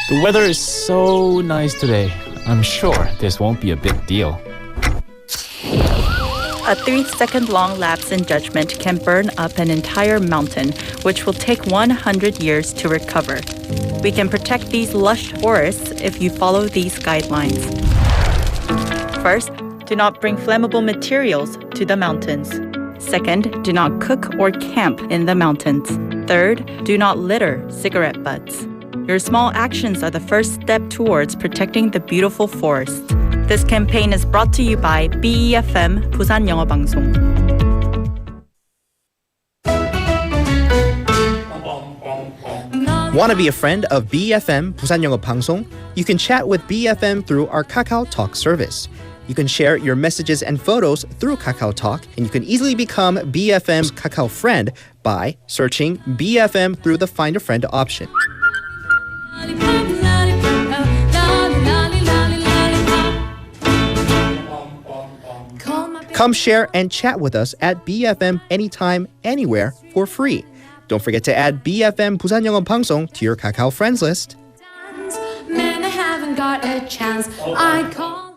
The weather is so nice today. I'm sure this won't be a big deal. A 3-second long lapse in judgment can burn up an entire mountain, which will take 100 years to recover. We can protect these lush forests if you follow these guidelines. First, do not bring flammable materials to the mountains. Second, do not cook or camp in the mountains. Third, do not litter cigarette butts. Your small actions are the first step towards protecting the beautiful forest. This campaign is brought to you by BEFM 부산영어방송. Want to be a friend of BFM 부산영어방송? You can chat with BFM through our Kakao Talk service. You can share your messages and photos through Kakao Talk, and you can easily become BFM's Kakao friend by searching BFM through the Find a Friend option. Come share and chat with us at BFM anytime, anywhere for free. Don't forget to add BFM 부산영어방송 to your Kakao friends list. Man, I haven't got a chance. I call him.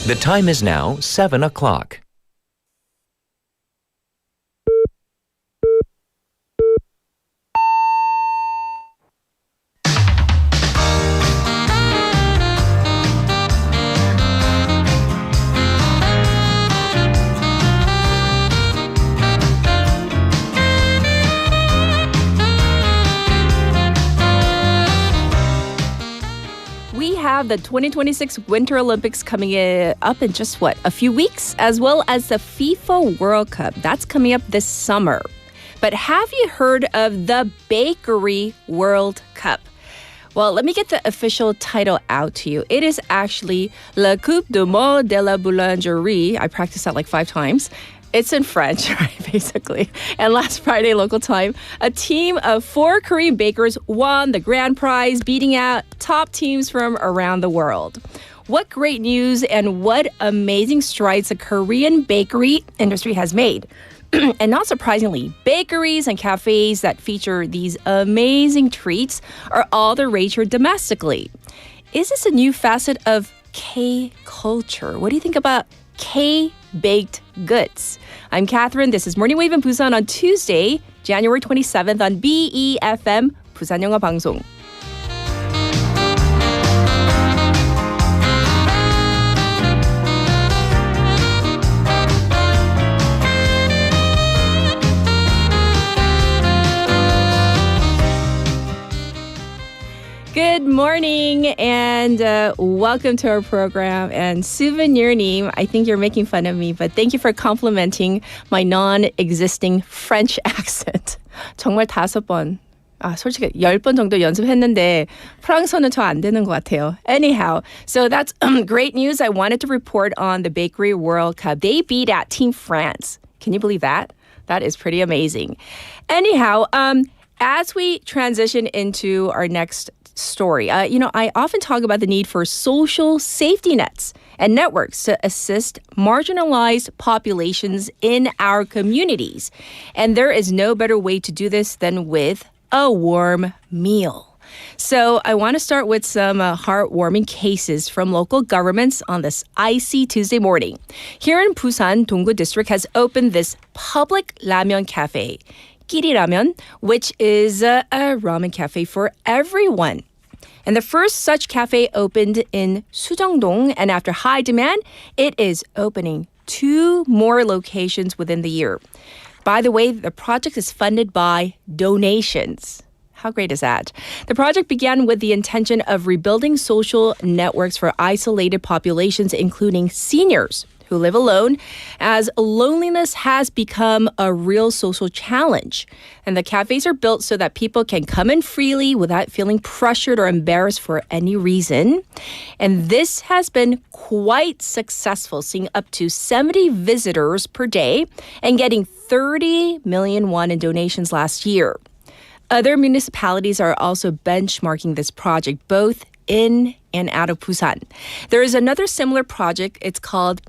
The time is now 7 o'clock. The 2026 Winter Olympics coming up in just a few weeks, as well as the FIFA World Cup. That's coming up this summer. But have you heard of the Bakery World Cup? Well, let me get the official title out to you. It is actually La Coupe du Monde de la Boulangerie. I practiced that like 5 times. It's in French, right, basically. And last Friday, local time, a team of 4 Korean bakers won the grand prize, beating out top teams from around the world. What great news and what amazing strides the Korean bakery industry has made. And not surprisingly, bakeries and cafes that feature these amazing treats are all the rage here domestically. Is this a new facet of K-culture? What do you think about K-baked goods? I'm Catherine. This is Morning Wave in Busan on Tuesday, January 27th on BEFM 부산영어방송. Good morning and welcome to our program. And Souvenir님, I think you're making fun of me, but thank you for complimenting my non-existing French accent. 정말 5번, 솔직히 10번 정도 연습했는데 프랑스어는 저 안 되는 것 같아요. Anyhow, so that's great news. I wanted to report on the Bakery World Cup. They beat out Team France. Can you believe that? That is pretty amazing. Anyhow, as we transition into our next story. I often talk about the need for social safety nets and networks to assist marginalized populations in our communities. And there is no better way to do this than with a warm meal. So I want to start with some heartwarming cases from local governments on this icy Tuesday morning. Here in Busan, Donggu District has opened this public ramen cafe, 끼리라면, which is a ramen cafe for everyone. And the first such cafe opened in Sujongdong, and after high demand, it is opening 2 more locations within the year. By the way, the project is funded by donations. How great is that? The project began with the intention of rebuilding social networks for isolated populations, including seniors who live alone, as loneliness has become a real social challenge. And the cafes are built so that people can come in freely without feeling pressured or embarrassed for any reason. And this has been quite successful, seeing up to 70 visitors per day and getting 30 million won in donations last year. Other municipalities are also benchmarking this project, both in and out of Busan. There is another similar project. It's called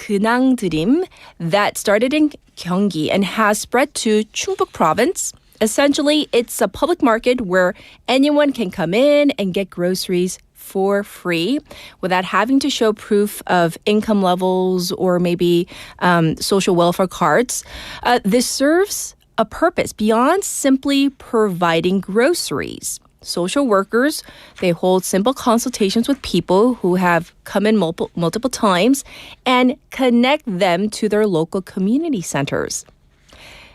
근황드림 that started in Gyeonggi and has spread to Chungbuk province. Essentially, it's a public market where anyone can come in and get groceries for free without having to show proof of income levels or maybe social welfare cards. This serves a purpose beyond simply providing groceries. Social workers, they hold simple consultations with people who have come in multiple times and connect them to their local community centers.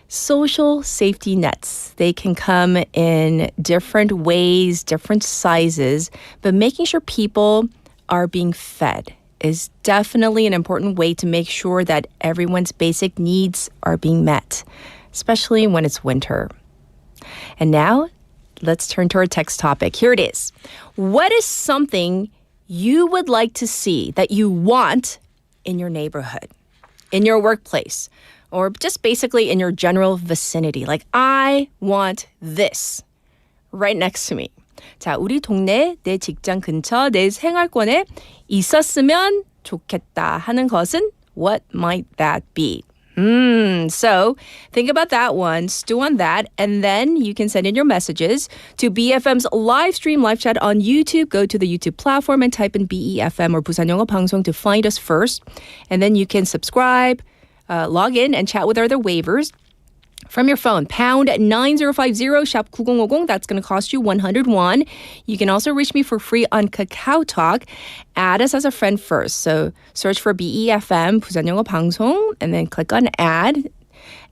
Social safety nets, they can come in different ways, different sizes, but making sure people are being fed is definitely an important way to make sure that everyone's basic needs are being met, especially when it's winter. And now, let's turn to our text topic. Here it is. What is something you would like to see that you want in your neighborhood, in your workplace, or just basically in your general vicinity? Like, I want this right next to me. 자, 우리 동네, 내 직장 근처, 내 생활권에 있었으면 좋겠다 하는 것은 what might that be? So think about that one, stew on that, and then you can send in your messages to BFM's live stream, live chat on YouTube. Go to the YouTube platform and type in BEFM or 부산영어방송 to find us first. And then you can subscribe, log in, and chat with other waivers. From your phone, pound 9050, shop 9050. That's going to cost you 101. You can also reach me for free on Kakao Talk. Add us as a friend first. So search for BEFM, 부산영어방송, and then click on add.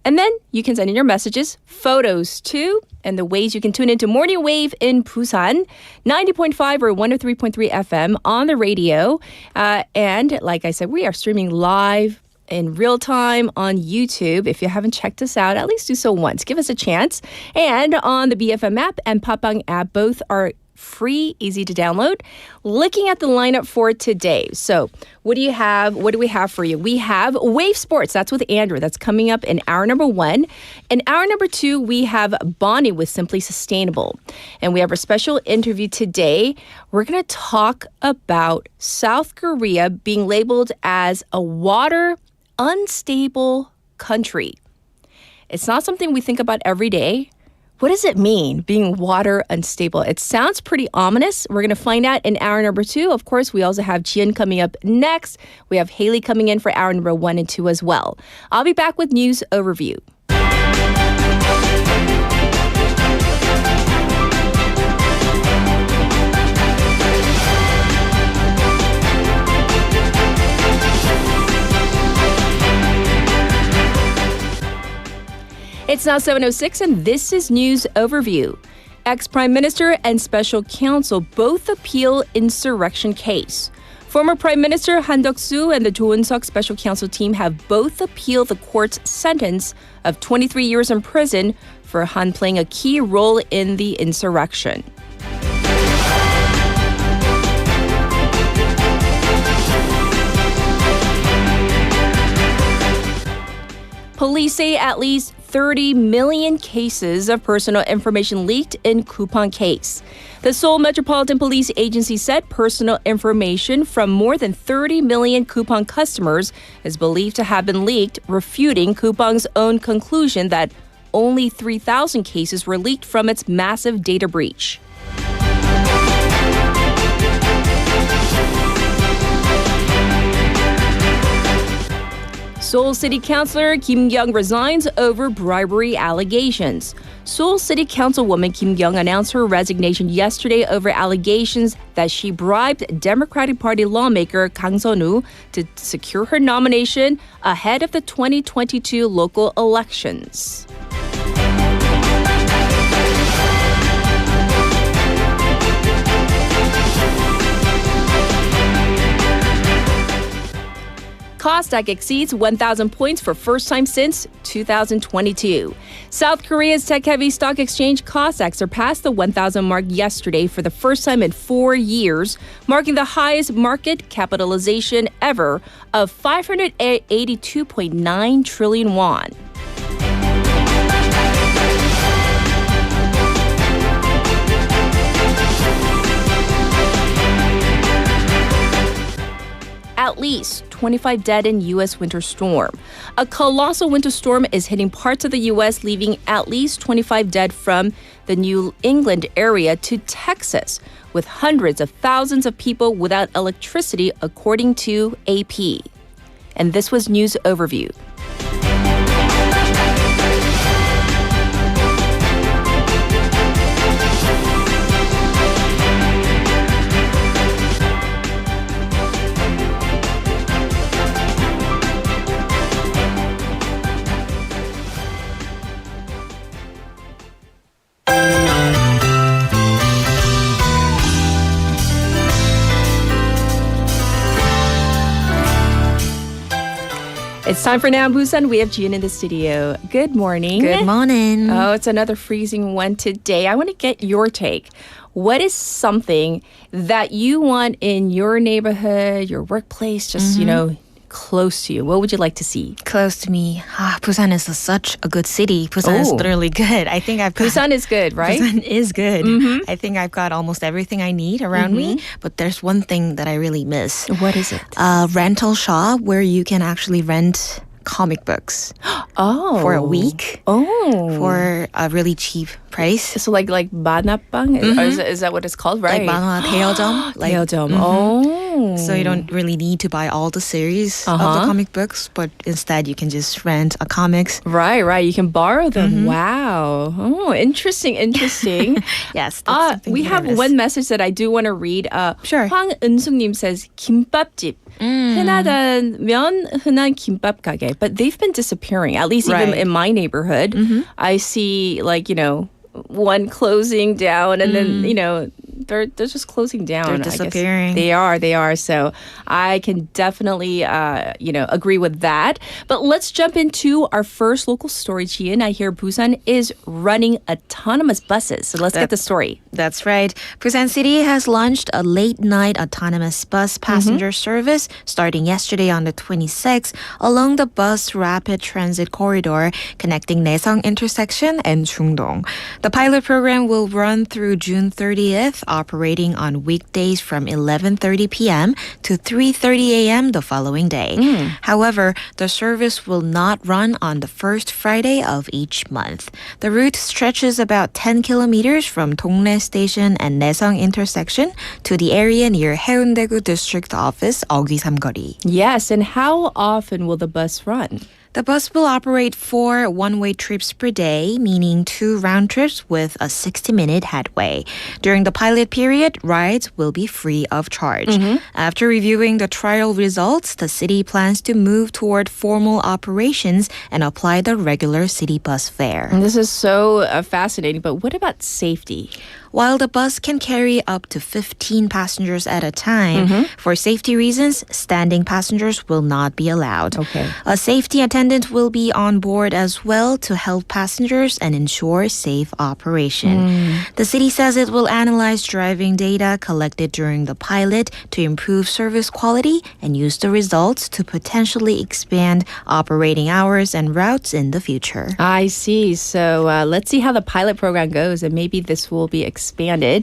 And then you can send in your messages, photos too, and the ways you can tune into Morning Wave in Busan, 90.5 or 103.3 FM on the radio. And like I said, we are streaming live in real time on YouTube. If you haven't checked us out, at least do so once. Give us a chance. And on the BFM app and Papang app, both are free, easy to download. Looking at the lineup for today. So what do you have? What do we have for you? We have Wave Sports. That's with Andrew. That's coming up in hour number 1. In hour number 2, we have Bonnie with Simply Sustainable. And we have a special interview today. We're going to talk about South Korea being labeled as a water unstable country. It's not something we think about every day. What does it mean, being water unstable? It sounds pretty ominous. We're going to find out in hour number 2. Of course, we also have Jian coming up next. We have Haley coming in for hour number 1 and 2 as well. I'll be back with news overview. It's now 7:06, and this is News Overview. Ex-Prime Minister and Special Counsel both appeal insurrection case. Former Prime Minister Han Duck-soo and the Jo Eun-seok Special Counsel team have both appealed the court's sentence of 23 years in prison for Han playing a key role in the insurrection. Police say at least 30 million cases of personal information leaked in Coupang case. The Seoul Metropolitan Police Agency said personal information from more than 30 million Coupang customers is believed to have been leaked, refuting Coupang's own conclusion that only 3,000 cases were leaked from its massive data breach. Seoul City Councilor Kim Kyung resigns over bribery allegations. Seoul City Councilwoman Kim Kyung announced her resignation yesterday over allegations that she bribed Democratic Party lawmaker Kang Sun-woo to secure her nomination ahead of the 2022 local elections. Kosdaq exceeds 1,000 points for first time since 2022. South Korea's tech-heavy stock exchange Kosdaq surpassed the 1,000 mark yesterday for the first time in 4 years, marking the highest market capitalization ever of 582.9 trillion won. at least 25 dead in U.S. winter storm. A colossal winter storm is hitting parts of the U.S., leaving at least 25 dead from the New England area to Texas, with hundreds of thousands of people without electricity, according to AP. And this was News Overview. It's time for Now in Busan. We have Jian in the studio. Good morning. Good morning. Oh, it's another freezing one today. I want to get your take. What is something that you want in your neighborhood, your workplace, just, close to you? What would you like to see? Close to me. Busan is such a good city. Busan is literally good. I think Busan is good, right? Busan is good. I think I've got almost everything I need around me. But there's one thing that I really miss. What is it? Rental shop where you can actually rent comic books for a week for a really cheap price. So like 만화방? Is that what it's called? Right. Like 만화 대여점. 대여점. So you don't really need to buy all the series of the comic books, but instead you can just rent a comics. Right. You can borrow them. Wow. Oh, interesting. Yes. That's we have one message that I do want to read. Sure. 황은숙님 says 김밥집. 흔하다면 흔한 김밥 가게. But they've been disappearing, at least even in my neighborhood. I see one closing down and then, they're just closing down. They're disappearing. They are. So I can definitely, agree with that. But let's jump into our first local story, Jian. I hear Busan is running autonomous buses. So let's get the story. That's right. Busan City has launched a late-night autonomous bus passenger service starting yesterday on the 26th along the bus rapid transit corridor connecting Naesong intersection and Jungdong. The pilot program will run through June 30th, operating on weekdays from 11:30 p.m. to 3:30 a.m. the following day. However, the service will not run on the first Friday of each month. The route stretches about 10 kilometers from Dongnae Station and Naesong intersection to the area near Haeundae-gu District Office, 어귀 삼거리. Yes, and how often will the bus run? The bus will operate 4 one-way trips per day, meaning 2 round trips with a 60-minute headway. During the pilot period, rides will be free of charge. After reviewing the trial results, the city plans to move toward formal operations and apply the regular city bus fare. And this is so fascinating, but what about safety? While the bus can carry up to 15 passengers at a time, for safety reasons, standing passengers will not be allowed. Okay. A safety attendant will be on board as well to help passengers and ensure safe operation. The city says it will analyze driving data collected during the pilot to improve service quality and use the results to potentially expand operating hours and routes in the future. I see. So let's see how the pilot program goes, and maybe this will be expanded.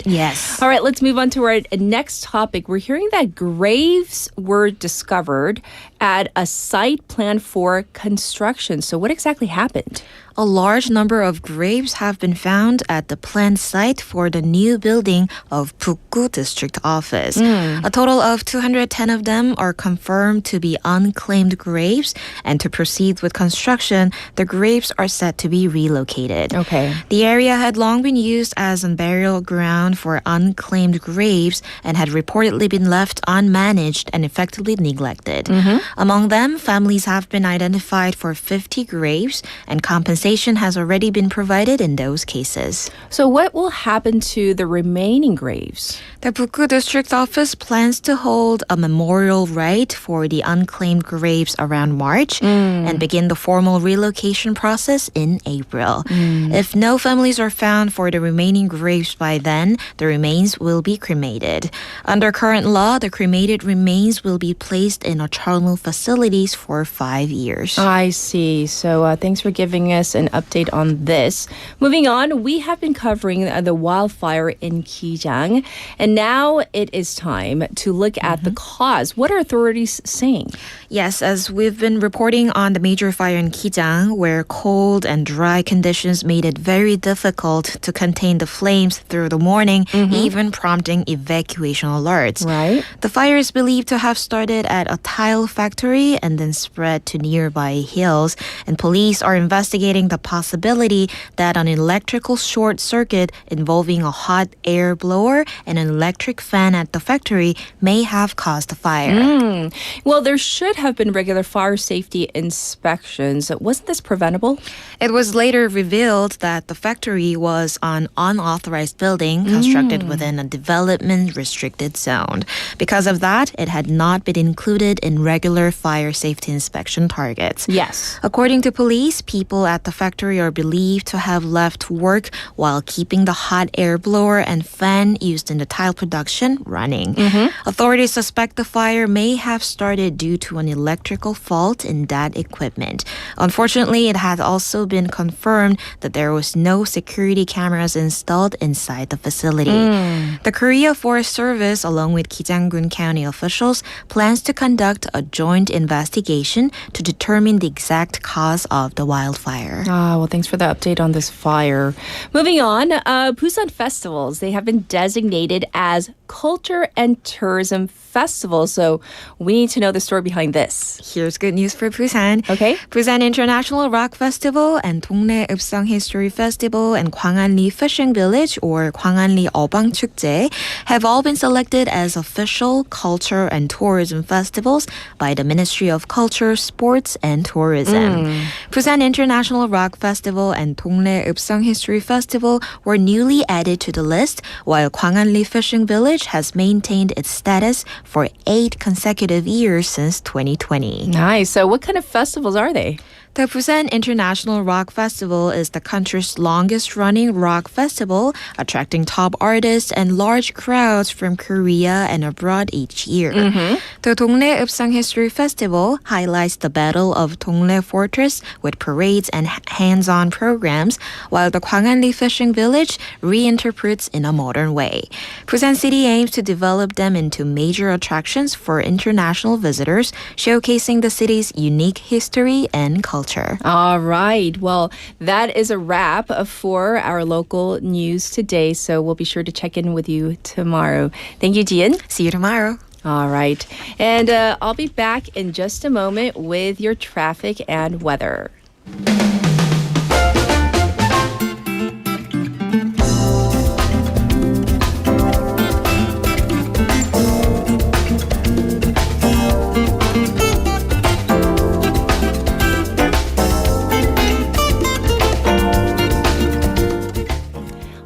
Yes. All right, let's move on to our next topic. We're hearing that graves were discovered at a site planned for construction. So what exactly happened? A large number of graves have been found at the planned site for the new building of Bukgu District Office. A total of 210 of them are confirmed to be unclaimed graves, and to proceed with construction, the graves are set to be relocated. Okay. The area had long been used as a burial ground for unclaimed graves and had reportedly been left unmanaged and effectively neglected. Among them, families have been identified for 50 graves, and compensation has already been provided in those cases. So what will happen to the remaining graves? The Bukgu District Office plans to hold a memorial rite for the unclaimed graves around March and begin the formal relocation process in April. If no families are found for the remaining graves by then, the remains will be cremated. Under current law, the cremated remains will be placed in a charnel facilities for 5 years. I see. So thanks for giving us an update on this. Moving on, we have been covering the wildfire in Gijang, and now it is time to look at the cause. What are authorities saying? Yes, as we've been reporting on the major fire in Gijang, where cold and dry conditions made it very difficult to contain the flames through the morning, even prompting evacuation alerts. Right. The fire is believed to have started at a tile factory and then spread to nearby hills, and police are investigating the possibility that an electrical short circuit involving a hot air blower and an electric fan at the factory may have caused the fire. Well, there should have been regular fire safety inspections. Wasn't this preventable? It was later revealed that the factory was an unauthorized building constructed within a development restricted zone. Because of that, it had not been included in regular fire safety inspection targets. Yes. According to police, people at the factory are believed to have left work while keeping the hot air blower and fan used in the tile production running. Authorities suspect the fire may have started due to an electrical fault in that equipment. Unfortunately, it has also been confirmed that there was no security cameras installed inside the facility. The Korea Forest Service, along with Gijang-gun County officials, plans to conduct a joint investigation to determine the exact cause of the wildfire. Well, thanks for the update on this fire. Moving on, Busan festivals, they have been designated as culture and tourism festivals. So we need to know the story behind this. Here's good news for Busan. Okay. Busan International Rock Festival and 동래읍성 History Festival and 광안리 Fishing Village or 광안리 어방축제 have all been selected as official culture and tourism festivals by the Ministry of Culture, Sports and Tourism. Busan International Rock Festival and 동래읍성 History Festival were newly added to the list, while 광안리 Fishing Village has maintained its status for 8 consecutive years since 2020. Nice. So what kind of festivals are they? The Busan International Rock Festival is the country's longest-running rock festival, attracting top artists and large crowds from Korea and abroad each year. The 동래읍성 History Festival highlights the Battle of Dongle Fortress with parades and hands-on programs, while the 광안리 Fishing Village reinterprets in a modern way. Busan City aims to develop them into major attractions for international visitors, showcasing the city's unique history and culture. All right. Well, that is a wrap for our local news today. So we'll be sure to check in with you tomorrow. Thank you, Jian. See you tomorrow. All right. And I'll be back in just a moment with your traffic and weather.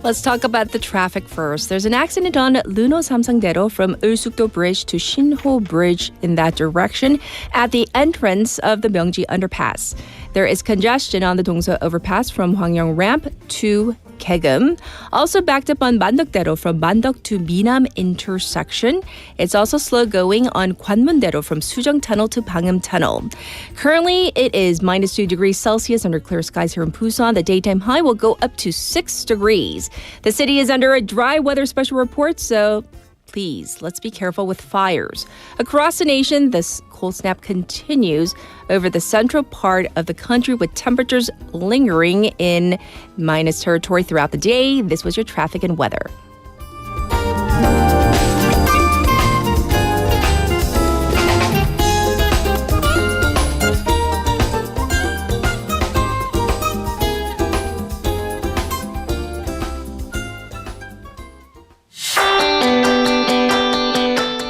Let's talk about the traffic first. There's an accident on Luno Samsangdaero from Ulsukdo Bridge to Shinho Bridge in that direction at the entrance of the Myeongji Underpass. There is congestion on the Dongso Overpass from Hwangyong Ramp to Kaegum. Also backed up on Mandokdaero from Mandok to Minam intersection. It's also slow going on Gwanmundaero from Sujong Tunnel to Pangnam Tunnel. Currently, it is -2 degrees Celsius under clear skies here in Busan. The daytime high will go up to 6 degrees. The city is under a dry weather special report, so please, let's be careful with fires. Across the nation, this cold snap continues over the central part of the country with temperatures lingering in minus territory throughout the day. This was your traffic and weather.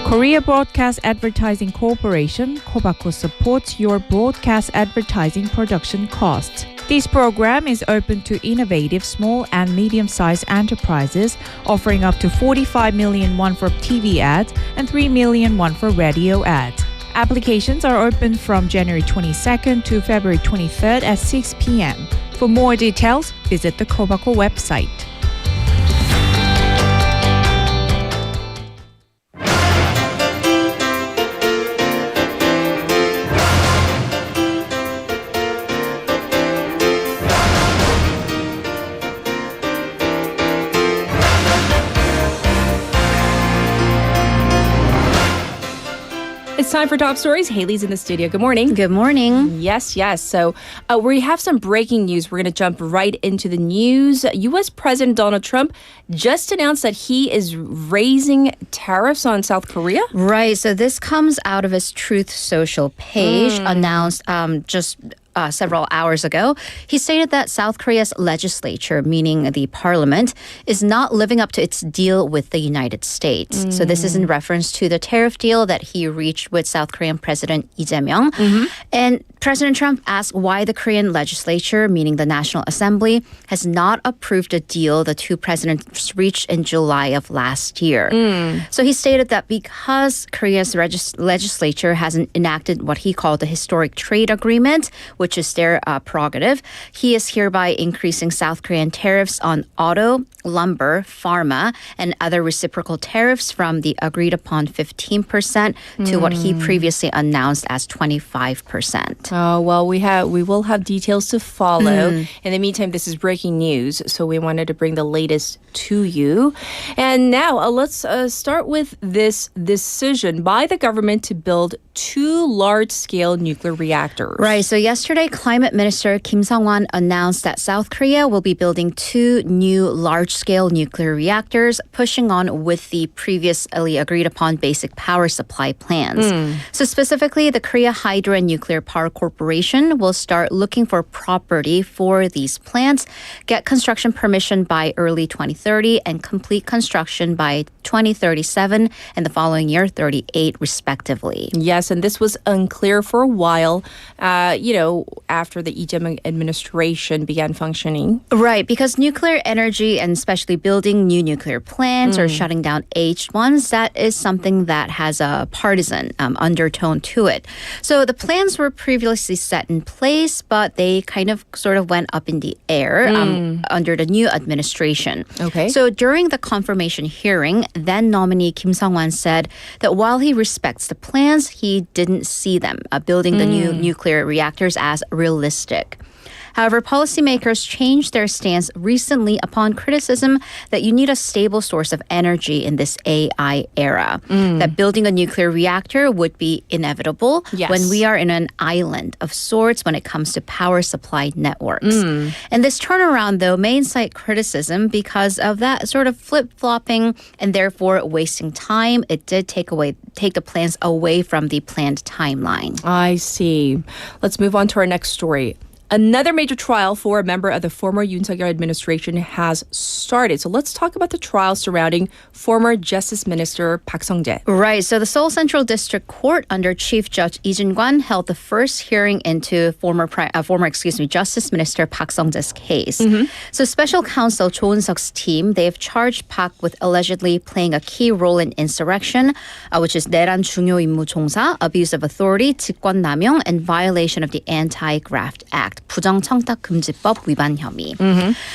Korea Broadcast Advertising Corporation, KOBACO, supports your broadcast advertising production costs. This program is open to innovative small and medium-sized enterprises, offering up to 45 million won for TV ads and 3 million won for radio ads. Applications are open from January 22nd to February 23rd at 6 p.m. For more details, visit the KOBACO website. It's time for Top Stories. Haley's in the studio. Good morning. Good morning. Yes. So we have some breaking news. We're going to jump right into the news. U.S. President Donald Trump just announced that he is raising tariffs on South Korea. Right. So this comes out of his Truth Social page, announced just several hours ago. He stated that South Korea's legislature, meaning the parliament, is not living up to its deal with the United States. So this is in reference to the tariff deal that he reached with South Korean President Lee Jae-myung. And President Trump asked why the Korean legislature, meaning the National Assembly, has not approved a deal the two presidents reached in July of last year. So he stated that because Korea's legislature hasn't enacted what he called the historic trade agreement, which is their prerogative, he is hereby increasing South Korean tariffs on auto, lumber, pharma, and other reciprocal tariffs from the agreed upon 15% to what he previously announced as 25%. Oh, well, we will have details to follow. In the meantime, this is breaking news, so we wanted to bring the latest to you. And now let's start with this decision by the government to build 2 large-scale nuclear reactors. Right. So yesterday, Climate Minister Kim Sung-hwan announced that South Korea will be building 2 new large-scale nuclear reactors, pushing on with the previously agreed upon basic power supply plans. So specifically, the Korea Hydro and Nuclear Power Corporation will start looking for property for these plants, get construction permission by early 2030, and complete construction by 2037 and the following year, 38, respectively. Yes, and this was unclear for a while, after the Lee Jae-myung administration began functioning. Right, because nuclear energy and especially building new nuclear plants or shutting down aged ones, that is something that has a partisan undertone to it. So the plans were previously set in place, but they kind of sort of went up in the air under the new administration. Okay. So during the confirmation hearing, then nominee Kim Sung-hwan said that while he respects the plans, he didn't see them building the new nuclear reactors as realistic. However, policymakers changed their stance recently upon criticism that you need a stable source of energy in this AI era, that building a nuclear reactor would be inevitable when we are in an island of sorts when it comes to power supply networks. And this turnaround, though, may incite criticism because of that sort of flip-flopping and therefore wasting time. It did take the plans away from the planned timeline. I see. Let's move on to our next story. Another major trial for a member of the former Yoon Suk-yeol administration has started. So let's talk about the trial surrounding former Justice Minister Park Sung-jae. Right. So the Seoul Central District Court under Chief Judge Lee Jin-kwan held the first hearing into former Justice Minister Park Sung-jae's case. So Special Counsel Cho Eun-suk's team, they have charged Park with allegedly playing a key role in insurrection, which is 내란 중요 임무 종사, abuse of authority, 직권남용, and violation of the Anti-Graft Act. 부정청탁금지법 위반 혐의.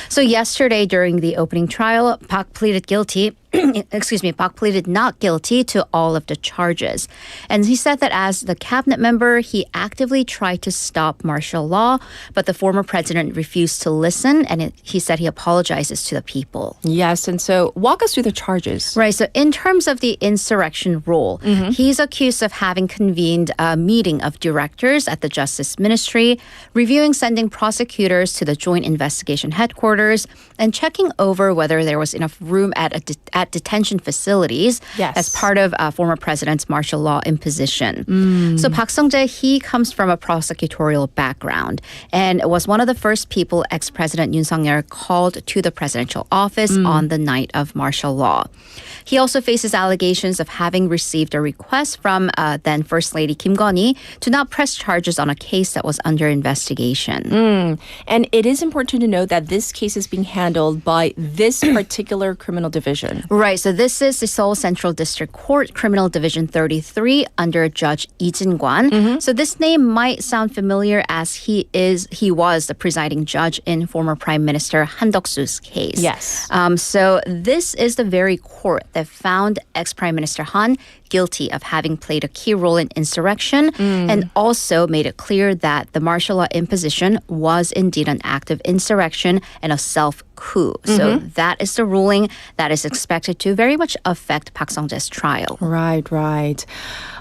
So yesterday during the opening trial, Park pleaded guilty. Park pleaded not guilty to all of the charges. And he said that as the cabinet member, he actively tried to stop martial law, but the former president refused to listen, and he said he apologizes to the people. Yes, and so walk us through the charges. Right, so in terms of the insurrection role, he's accused of having convened a meeting of directors at the Justice Ministry, reviewing sending prosecutors to the Joint Investigation Headquarters, and checking over whether there was enough room at detention facilities as part of former president's martial law imposition. So Park Sung-jae, he comes from a prosecutorial background and was one of the first people ex-president Yoon Suk-yeol called to the presidential office on the night of martial law. He also faces allegations of having received a request from then First Lady Kim Gon-hee to not press charges on a case that was under investigation. And it is important to note that this case is being handled by this particular criminal division. Right, so this is the Seoul Central District Court, Criminal Division 33, under Judge Lee Jin-kwan. So this name might sound familiar as he was the presiding judge in former Prime Minister Han Duck-soo's case. Yes. So this is the very court that found ex-Prime Minister Han guilty of having played a key role in insurrection and also made it clear that the martial law imposition was indeed an act of insurrection and a self-coup. So that is the ruling that is expected to very much affect Park Sung-jae's trial. Right.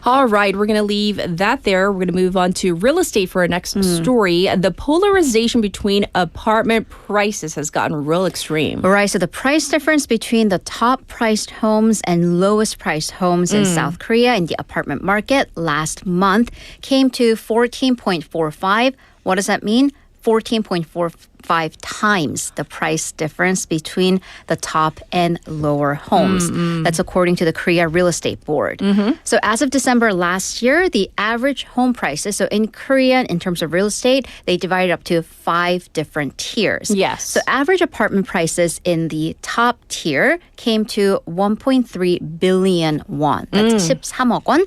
All right, we're going to leave that there. We're going to move on to real estate for our next story. The polarization between apartment prices has gotten real extreme. Right, so the price difference between the top-priced homes and lowest-priced homes in South Korea in the apartment market last month came to 14.45. What does that mean? 14.45 times the price difference between the top and lower homes. That's according to the Korea Real Estate Board. So as of December last year, the average home prices, so in Korea, in terms of real estate, they divided up to 5 different tiers. Yes. So average apartment prices in the top tier came to 1.3 billion won. That's 13억 won.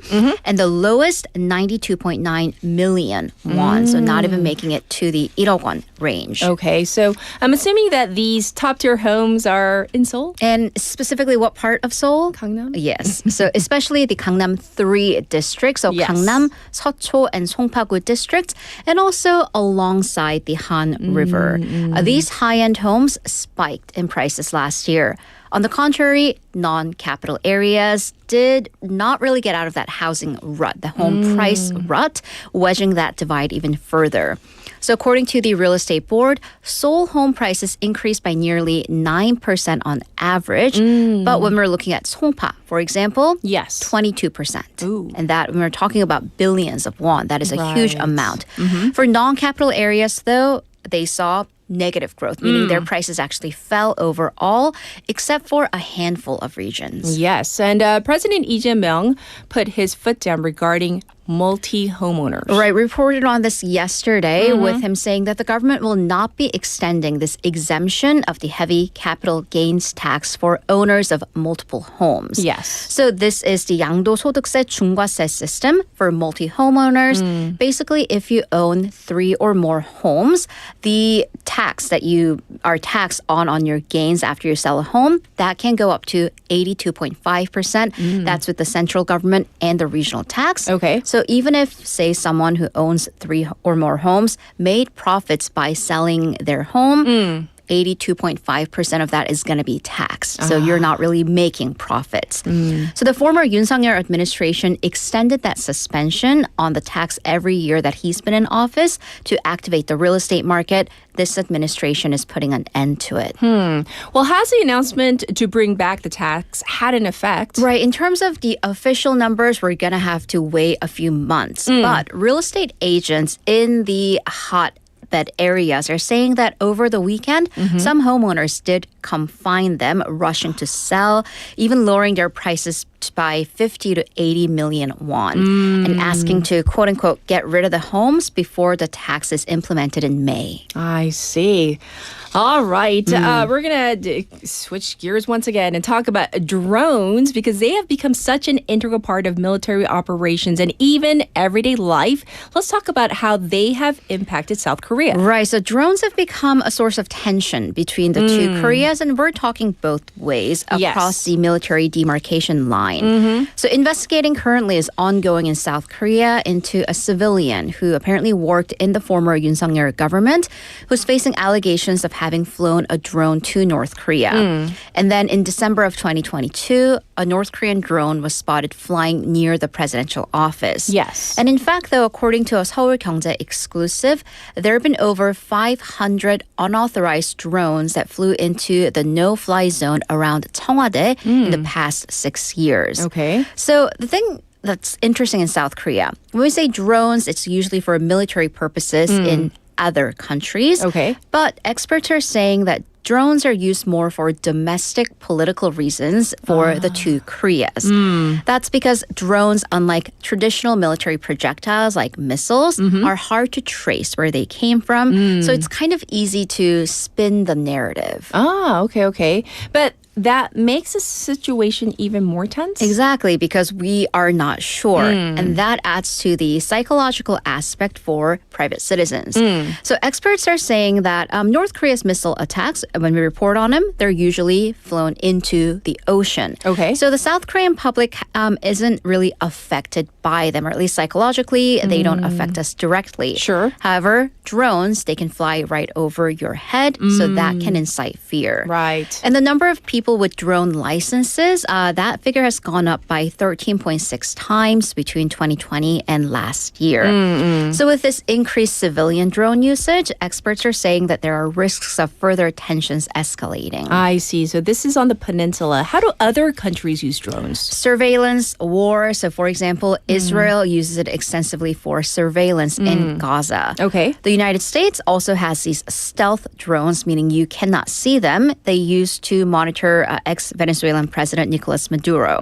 And the lowest, 92.9 million won. So not even making it to the 1억 won range. Okay, so I'm assuming that these top-tier homes are in Seoul? And specifically what part of Seoul? Gangnam? Yes. So especially the Gangnam 3 districts. So Yes. Gangnam, Seocho, and Songpa-gu districts. And also alongside the Han River. These high-end homes spiked in prices last year. On the contrary, non-capital areas did not really get out of that housing rut, the home price rut, wedging that divide even further. So according to the Real Estate Board, Seoul home prices increased by nearly 9% on average. But when we're looking at Songpa, for example, Yes. 22%. Ooh. And that when we're talking about billions of won, that is a huge Right. amount. For non-capital areas, though, they saw negative growth, meaning their prices actually fell overall, except for a handful of regions. Yes, and President Lee Jae-myung put his foot down regarding multi-homeowners. Right, we reported on this yesterday with him saying that the government will not be extending this exemption of the heavy capital gains tax for owners of multiple homes. Yes. So this is the 양도소득세 중과세 system for multi-homeowners. Basically, if you own 3 or more homes, the tax that you are taxed on your gains after you sell a home, that can go up to 82.5%. That's with the central government and the regional tax. Okay. So even if, say, someone who owns 3 or more homes made profits by selling their home, 82.5% of that is going to be taxed. So you're not really making profits. So the former Yoon Suk-yeol administration extended that suspension on the tax every year that he's been in office to activate the real estate market. This administration is putting an end to it. Well, has the announcement to bring back the tax had an effect? Right. In terms of the official numbers, we're going to have to wait a few months. But real estate agents in the hotbed areas are saying that over the weekend, some homeowners did come find them rushing to sell, even lowering their prices by 50 to 80 million won and asking to, quote unquote, get rid of the homes before the tax is implemented in May. I see. All right. We're going to switch gears once again and talk about drones because they have become such an integral part of military operations and even everyday life. Let's talk about how they have impacted South Korea. Right. So drones have become a source of tension between the two Koreas, and we're talking both ways across the military demarcation line. So investigating currently is ongoing in South Korea into a civilian who apparently worked in the former Yoon Suk-yeol government who's facing allegations of having flown a drone to North Korea. And then in December of 2022, a North Korean drone was spotted flying near the presidential office. Yes. And in fact, though, according to a 서울경제 exclusive, there have been over 500 unauthorized drones that flew into the no-fly zone around Cheongwade in the past 6 years. Okay. So the thing that's interesting in South Korea, when we say drones, it's usually for military purposes in other countries. Okay. But experts are saying that drones are used more for domestic political reasons for the two Koreas. That's because drones, unlike traditional military projectiles like missiles, are hard to trace where they came from. So it's kind of easy to spin the narrative. Ah, okay. But that makes the situation even more tense? Exactly, because we are not sure. And that adds to the psychological aspect for private citizens. So experts are saying that North Korea's missile attacks, when we report on them, they're usually flown into the ocean. Okay. So the South Korean public isn't really affected by them, or at least psychologically, they don't affect us directly. Sure. However, drones, they can fly right over your head, so that can incite fear. Right. And the number of people with drone licenses, that figure has gone up by 13.6 times between 2020 and last year. So with this increased civilian drone usage, experts are saying that there are risks of further tensions escalating. I see. So this is on the peninsula. How do other countries use drones? Surveillance, war. So for example, Israel uses it extensively for surveillance in Gaza. Okay. The United States also has these stealth drones, meaning you cannot see them. They use to monitor ex-Venezuelan President Nicolas Maduro.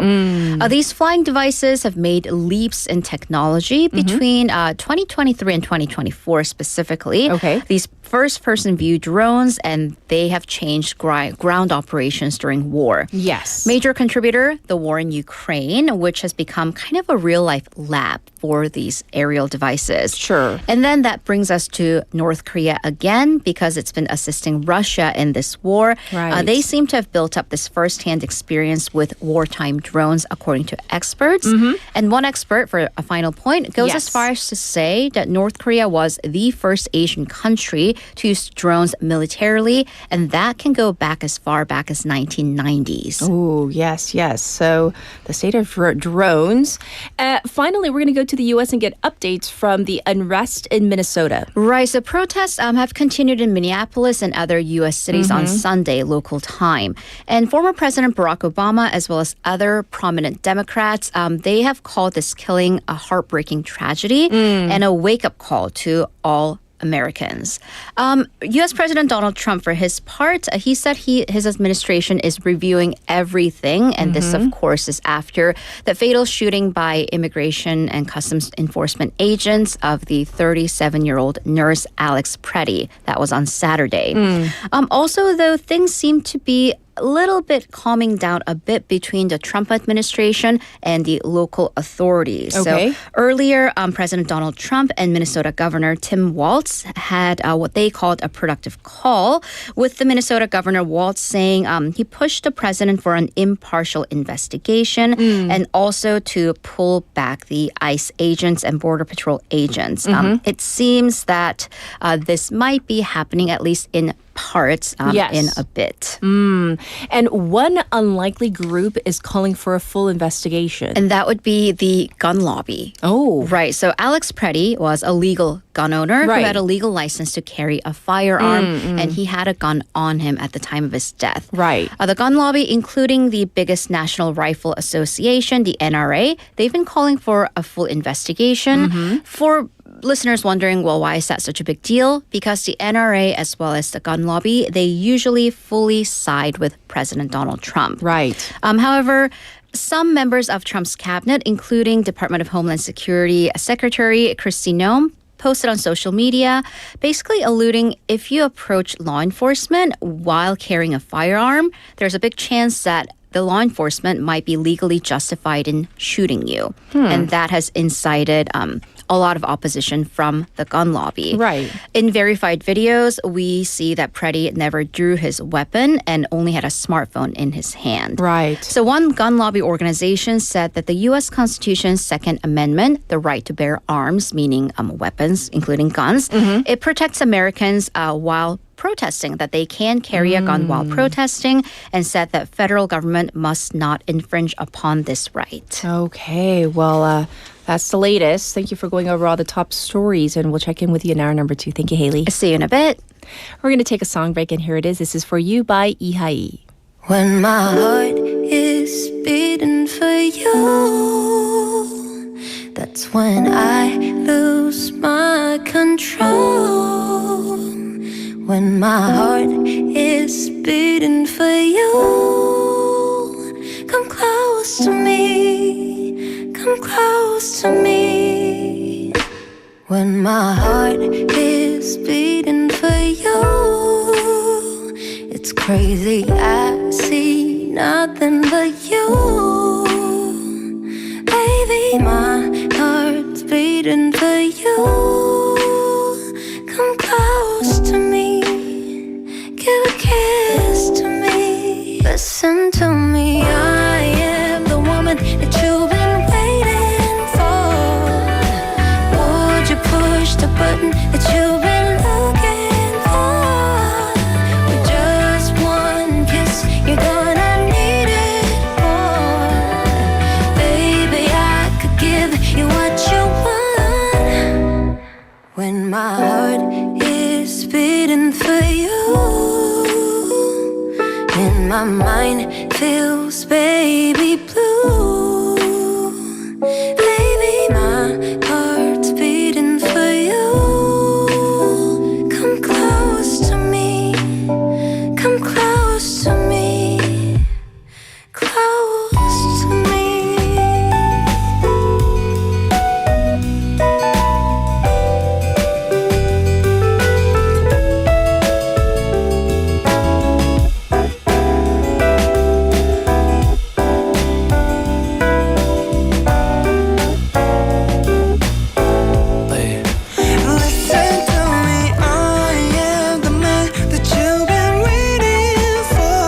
These flying devices have made leaps in technology between 2023 and 2024 specifically. Okay. These first-person view drones, and they have changed ground operations during war. Yes. Major contributor, the war in Ukraine, which has become kind of a real-life lab for these aerial devices. Sure. And then that brings us to North Korea again, because it's been assisting Russia in this war. Right. They seem to have built up this first-hand experience with wartime drones, according to experts. And one expert, for a final point, goes as far as to say that North Korea was the first Asian country to use drones militarily, and that can go back as far back as 1990s. Oh, yes, yes. So the state of drones. Finally, we're going to go to the U.S. and get updates from the unrest in Minnesota. Right. So protests have continued in Minneapolis and other U.S. cities on Sunday, local time. And former President Barack Obama, as well as other prominent Democrats, they have called this killing a heartbreaking tragedy and a wake-up call to all Americans. U.S. President Donald Trump, for his part, he said his administration is reviewing everything, and this, of course, is after the fatal shooting by Immigration and Customs Enforcement agents of the 37-year-old nurse Alex Preddy. That was on Saturday. Also, though, things seem to be a little bit calming down a bit between the Trump administration and the local authorities. Okay. So earlier, President Donald Trump and Minnesota Governor Tim Walz had what they called a productive call, with the Minnesota Governor Walz saying he pushed the president for an impartial investigation and also to pull back the ICE agents and Border Patrol agents. It seems that this might be happening, at least in parts, in a bit. And one unlikely group is calling for a full investigation. And that would be the gun lobby. Oh. Right. So Alex Preddy was a legal gun owner who had a legal license to carry a firearm, and he had a gun on him at the time of his death. Right. The gun lobby, including the biggest National Rifle Association, the NRA, they've been calling for a full investigation. For listeners wondering, well, why is that such a big deal? Because the NRA, as well as the gun lobby, they usually fully side with President Donald Trump. Right. However, some members of Trump's cabinet, including Department of Homeland Security Secretary Kristi Noem, posted on social media, basically alluding if you approach law enforcement while carrying a firearm, there's a big chance that the law enforcement might be legally justified in shooting you. And that has incited a lot of opposition from the gun lobby. Right. In verified videos, we see that Preddy never drew his weapon and only had a smartphone in his hand. Right. So one gun lobby organization said that the U.S. Constitution's Second Amendment, the right to bear arms, meaning weapons, including guns, it protects Americans while protesting, that they can carry a gun while protesting, and said that federal government must not infringe upon this right. Okay, well, that's the latest. Thank you for going over all the top stories, and we'll check in with you in hour number 2. Thank you, Haley. See you in a bit. We're going to take a song break, and here it is. This is For You by Ihai. When my heart is beating for you, that's when I lose my control. When my heart is beating for you, come close to me, come close to me. When my heart is beating for you, it's crazy, I see nothing but you. Baby, my heart's beating for you. Come close to me, give a kiss to me. Listen to me, I am the woman that you've been waiting for. Would you push the button that you've been looking for? With just one kiss, you're gonna need it more. Baby, I could give you what you want. When my heart is beating for you, and my mind feels baby blue. Baby, my heart's beating for you. Come close to me, come close to me, close to me. Listen to me, I am the man that you've been waiting for.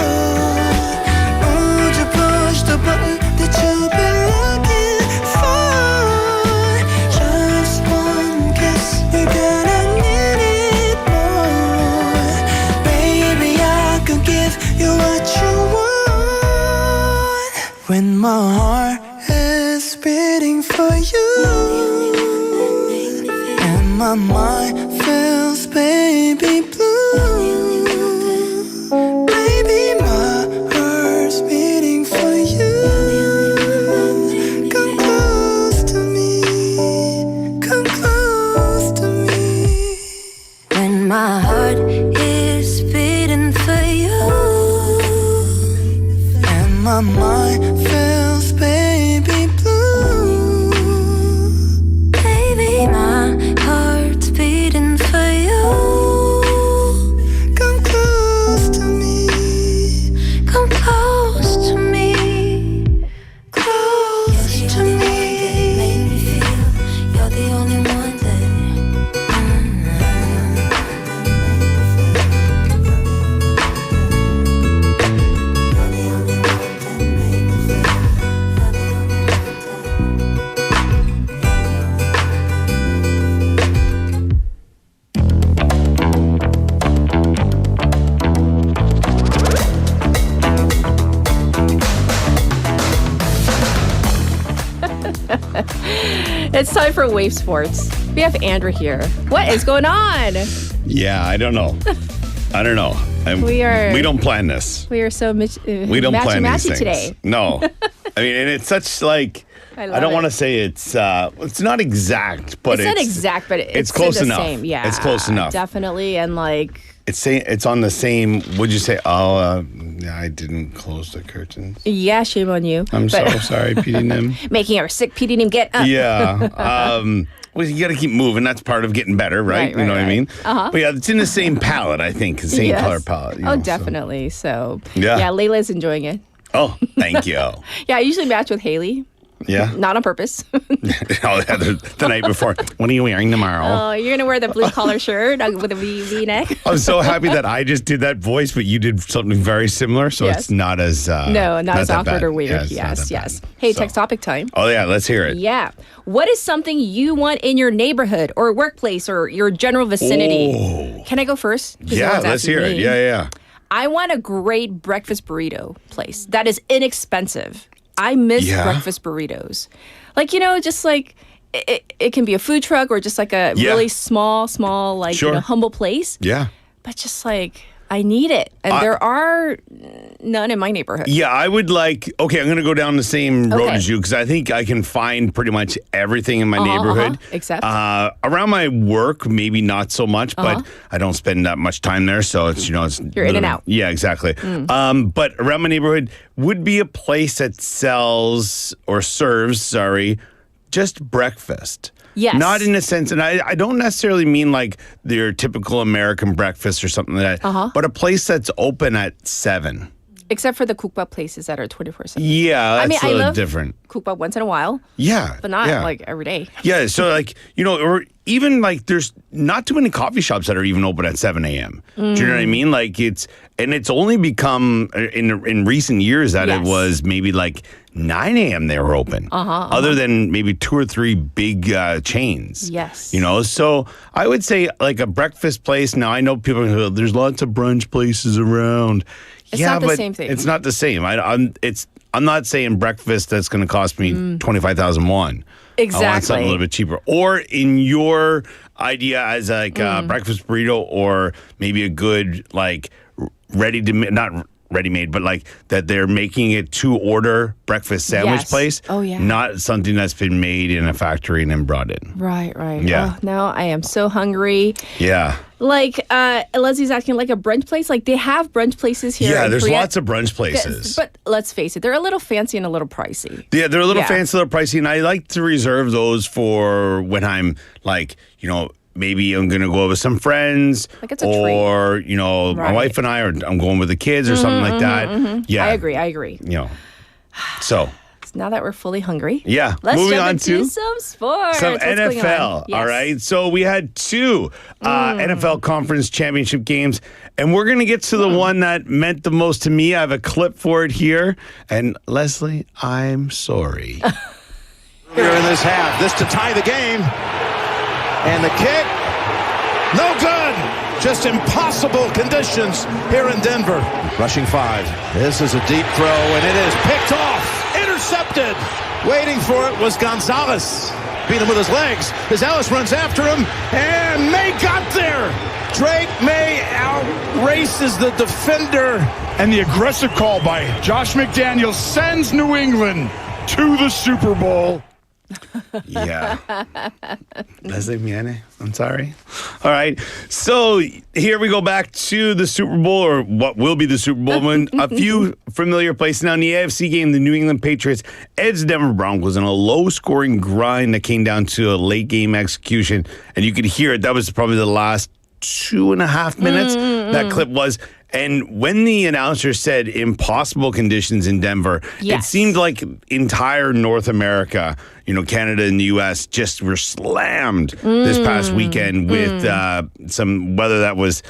Would you push the button that you've been looking for? Just one kiss, you're gonna need it more. Baby, I could give you what you want. When my heart is beating for you, and my mind feels baby blue. Baby, my heart's beating for you. Come close to me, come close to me. When my heart is beating for you, and my mind feels baby blue. Baby, my heart's beating for you. Come close to me, come close to me, close to me. You're the only one that It's time for Wave Sports. We have Andrew here. What is going on? Yeah, I don't know. I don't know. We don't plan this. We are so We don't plan these things today. No. I mean, and it's such like I don't want to say it's not exact, but it's not exact, but it's close the enough. Same. Yeah, it's close enough. Definitely, and like it's on the same. Would you say? Oh, yeah, I didn't close the curtains. Yeah, shame on you. I'm so sorry, PD Nim. Making our sick PD Nim get up. Yeah. Well, you got to keep moving. That's part of getting better, right? You know what I mean? Uh-huh. But yeah, it's in the same palette, I think. The same color palette. You know, definitely. So Yeah. Layla's enjoying it. Oh, thank you. Yeah, I usually match with Haley. Yeah. Not on purpose. The night before. What are you wearing tomorrow? Oh, you're going to wear the blue collar shirt with a V-neck? I'm so happy that I just did that voice, but you did something very similar, so Yes. it's not as not as that awkward bad. or weird. Yeah, it's not Yes, that yes. bad. Hey, So- text topic time. Oh yeah, let's hear it. Yeah. What is something you want in your neighborhood or workplace or your general vicinity? Oh. Can I go first? 'Cause Yeah, everyone's let's asking hear it. me. Yeah. I want a great breakfast burrito place that is inexpensive. I miss Yeah. breakfast burritos. Like, just like it can be a food truck or just like a Yeah. really small, like, Sure. humble place. Yeah. But just like, I need it. And there are none in my neighborhood. Yeah, I would like, okay, I'm going to go down the same road Okay. as you because I think I can find pretty much everything in my neighborhood. Except? Around my work, maybe not so much, but I don't spend that much time there. So it's, it's. You're in and out. Yeah, exactly. But around my neighborhood would be a place that sells or serves, just breakfast. Yes. Not in a sense, and I don't necessarily mean like your typical American breakfast or something like that, but a place that's open at 7. Except for the 국밥 places that are 24/7. Yeah, that's I a little love different. 국밥 once in a while, Yeah. but not yeah. like every day. Yeah, so like, or even like there's not too many coffee shops that are even open at 7 a.m. Do you know what I mean? Like it's only become in recent years that it Yes. was maybe like 9 a.m. they were open. Other than maybe 2 or 3 big chains. Yes. So I would say like a breakfast place. Now I know people go, there's lots of brunch places around. It's yeah, not the but same thing. It's not the same. I'm not saying breakfast that's going to cost me 25,000 won. Exactly. I want something a little bit cheaper. Or in your idea as like a breakfast burrito or maybe a good like not ready-made, but like that they're making it to order breakfast sandwich Yes. place. Oh, yeah. Not something that's been made in a factory and then brought in. Right. Yeah. Oh, now I am so hungry. Yeah. Like, Leslie's asking, like a brunch place? Like, they have brunch places here Yeah, in there's Korea. lots of brunch places. But let's face it, they're a little fancy and a little pricey. Yeah, they're a little Yeah. fancy, a little pricey, and I like to reserve those for when I'm like, maybe I'm going to go with some friends Like it's a or, my Right. wife and I, or I'm going with the kids or something like that. Yeah. I agree. So, Now that we're fully hungry, yeah. let's Moving jump on into to some sports. some What's going on? NFL. Yes. All right. So we had 2 NFL Conference Championship games, and we're going to get to the one that meant the most to me. I have a clip for it here. And Leslie, I'm sorry. Here in this half, this to tie the game. And the kick, no good. Just impossible conditions here in Denver. Rushing 5. This is a deep throw, and it is picked off. Intercepted. Waiting for it was Gonzalez. Beat him with his legs. As Ellis runs after him, and May got there. Drake May outraces the defender. And the aggressive call by Josh McDaniels sends New England to the Super Bowl. Yeah. Leslie Miane, I'm sorry. All right. So here we go back to the Super Bowl, or what will be the Super Bowl, when a few familiar places. Now in the AFC game, the New England Patriots edged the Denver Broncos in a low-scoring grind that came down to a late-game execution. And you could hear it. That was probably the last 2.5 minutes that clip was. And when the announcer said impossible conditions in Denver, it seemed like entire North America, Canada and the U.S. just were slammed this past weekend with some weather that was,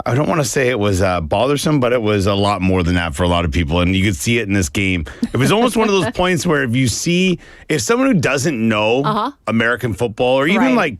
I don't want to say it was bothersome, but it was a lot more than that for a lot of people. And you could see it in this game. It was almost one of those points where if someone who doesn't know American football or even like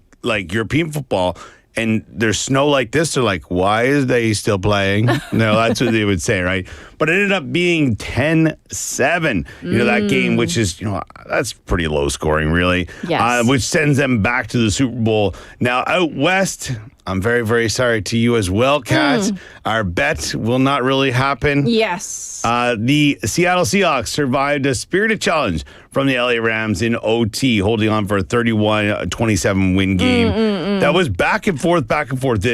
European football, and there's snow like this, they're like, why is they still playing? No, that's what they would say, right? But it ended up being 10-7, that game, which is, that's pretty low scoring, really. Yes. Which sends them back to the Super Bowl. Now, out west, I'm very, very sorry to you as well, Kat. Our bet will not really happen. Yes. The Seattle Seahawks survived a spirited challenge from the LA Rams in OT, holding on for a 31-27 win game. That was back and forth.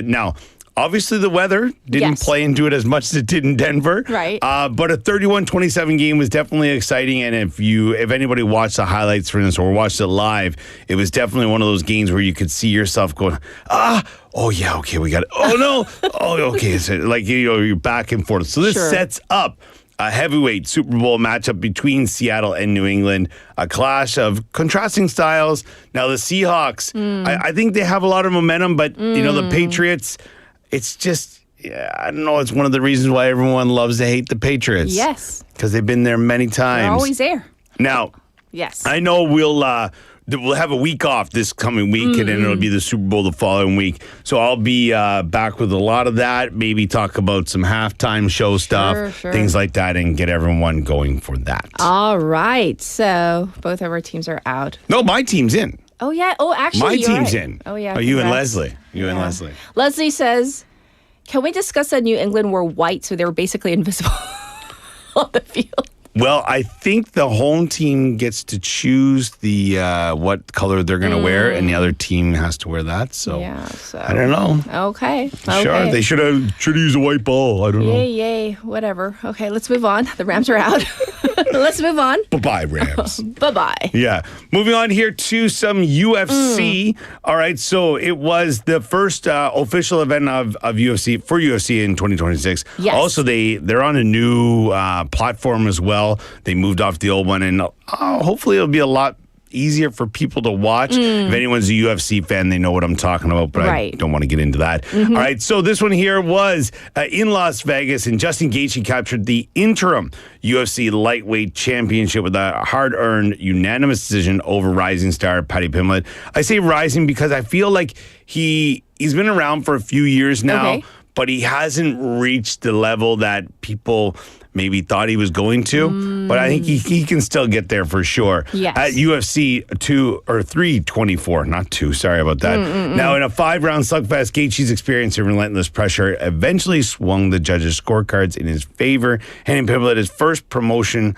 Now, obviously the weather didn't play into it as much as it did in Denver. Right. But a 31-27 game was definitely exciting. And if anybody watched the highlights for this or watched it live, it was definitely one of those games where you could see yourself going, oh yeah, okay, we got it. Oh no, oh okay. So like you're back and forth. So this sets up a heavyweight Super Bowl matchup between Seattle and New England, a clash of contrasting styles. Now the Seahawks, I think they have a lot of momentum, but the Patriots, it's just, I don't know. It's one of the reasons why everyone loves to hate the Patriots. Yes. Because they've been there many times. They're always there. Now, yes, I know we'll have a week off this coming week, and then it'll be the Super Bowl the following week. So I'll be back with a lot of that, maybe talk about some halftime show stuff, things like that, and get everyone going for that. All right. So both of our teams are out. No, my team's in. Oh, yeah. Oh, actually, my you're team's right. in. Oh, yeah. Oh, you and congrats. Leslie. You and Leslie. Leslie says, can we discuss that New England were white, so they were basically invisible on the field? Well, I think the home team gets to choose the what color they're going to wear, and the other team has to wear that. So, I don't know. Okay. Sure, they should have used a white ball. I don't know. Yay. Whatever. Okay, let's move on. The Rams are out. Let's move on. Bye-bye, Rams. Bye-bye. Yeah. Moving on here to some UFC. All right. So it was the first official event of UFC for UFC in 2026. Yes. Also, they're on a new platform as well. They moved off the old one, and hopefully it'll be a lot easier for people to watch. If anyone's a UFC fan, they know what I'm talking about, but I don't want to get into that. All right, so this one here was in Las Vegas, and Justin Gaethje captured the interim UFC lightweight championship with a hard-earned unanimous decision over rising star Paddy Pimblett. I say rising because I feel like he's been around for a few years now, but he hasn't reached the level that people maybe thought he was going to, but I think he can still get there for sure. Yes. At UFC 324, not 2, sorry about that. Now, in a 5-round slugfest, Gaethje's experience and relentless pressure eventually swung the judges' scorecards in his favor, handing Pimblett his first promotional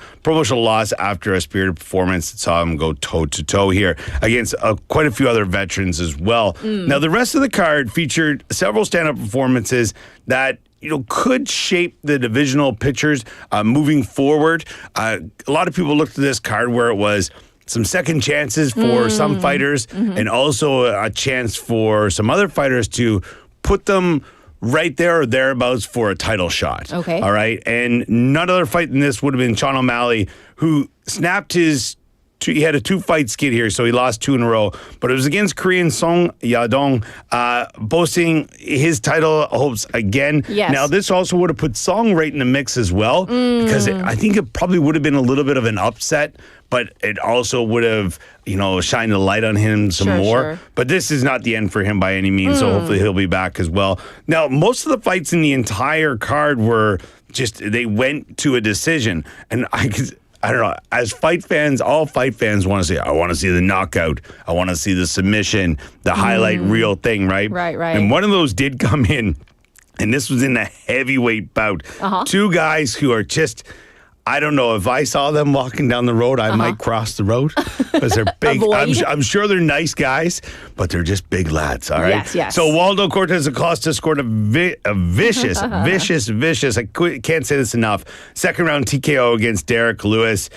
loss after a spirited performance that saw him go toe-to-toe here against quite a few other veterans as well. Now, the rest of the card featured several stand-up performances that could shape the divisional pictures moving forward. A lot of people looked at this card where it was some second chances for some fighters and also a chance for some other fighters to put them right there or thereabouts for a title shot. Okay. All right. And none other fight than this would have been Sean O'Malley, who snapped he had a 2-fight skid here, so he lost 2 in a row. But it was against Korean Song Yadong, boasting his title hopes again. Yes. Now, this also would have put Song right in the mix as well, because I think it probably would have been a little bit of an upset, but it also would have, shined a light on him some more. Sure. But this is not the end for him by any means, so hopefully he'll be back as well. Now, most of the fights in the entire card were they went to a decision, and I don't know. As fight fans, all fight fans want to say, I want to see the knockout. I want to see the submission, the highlight reel thing, right? Right. And one of those did come in, and this was in the heavyweight bout. 2 guys who are just, I don't know, if I saw them walking down the road, I might cross the road because they're big. I'm sure they're nice guys, but they're just big lads, all right? Yes. So Waldo Cortez Acosta scored a vicious, I can't say this enough, second round TKO against Derek Lewis,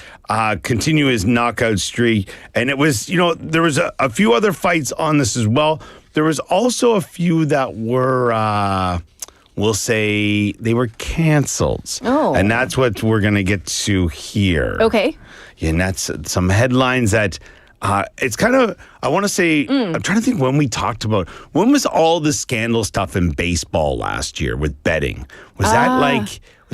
continue his knockout streak. And it was, there was a few other fights on this as well. There was also a few that were... we'll say they were canceled. Oh. And that's what we're going to get to here. Okay. And that's some headlines that it's kind of, I want to say, I'm trying to think when we talked about, when was all the scandal stuff in baseball last year with betting? Was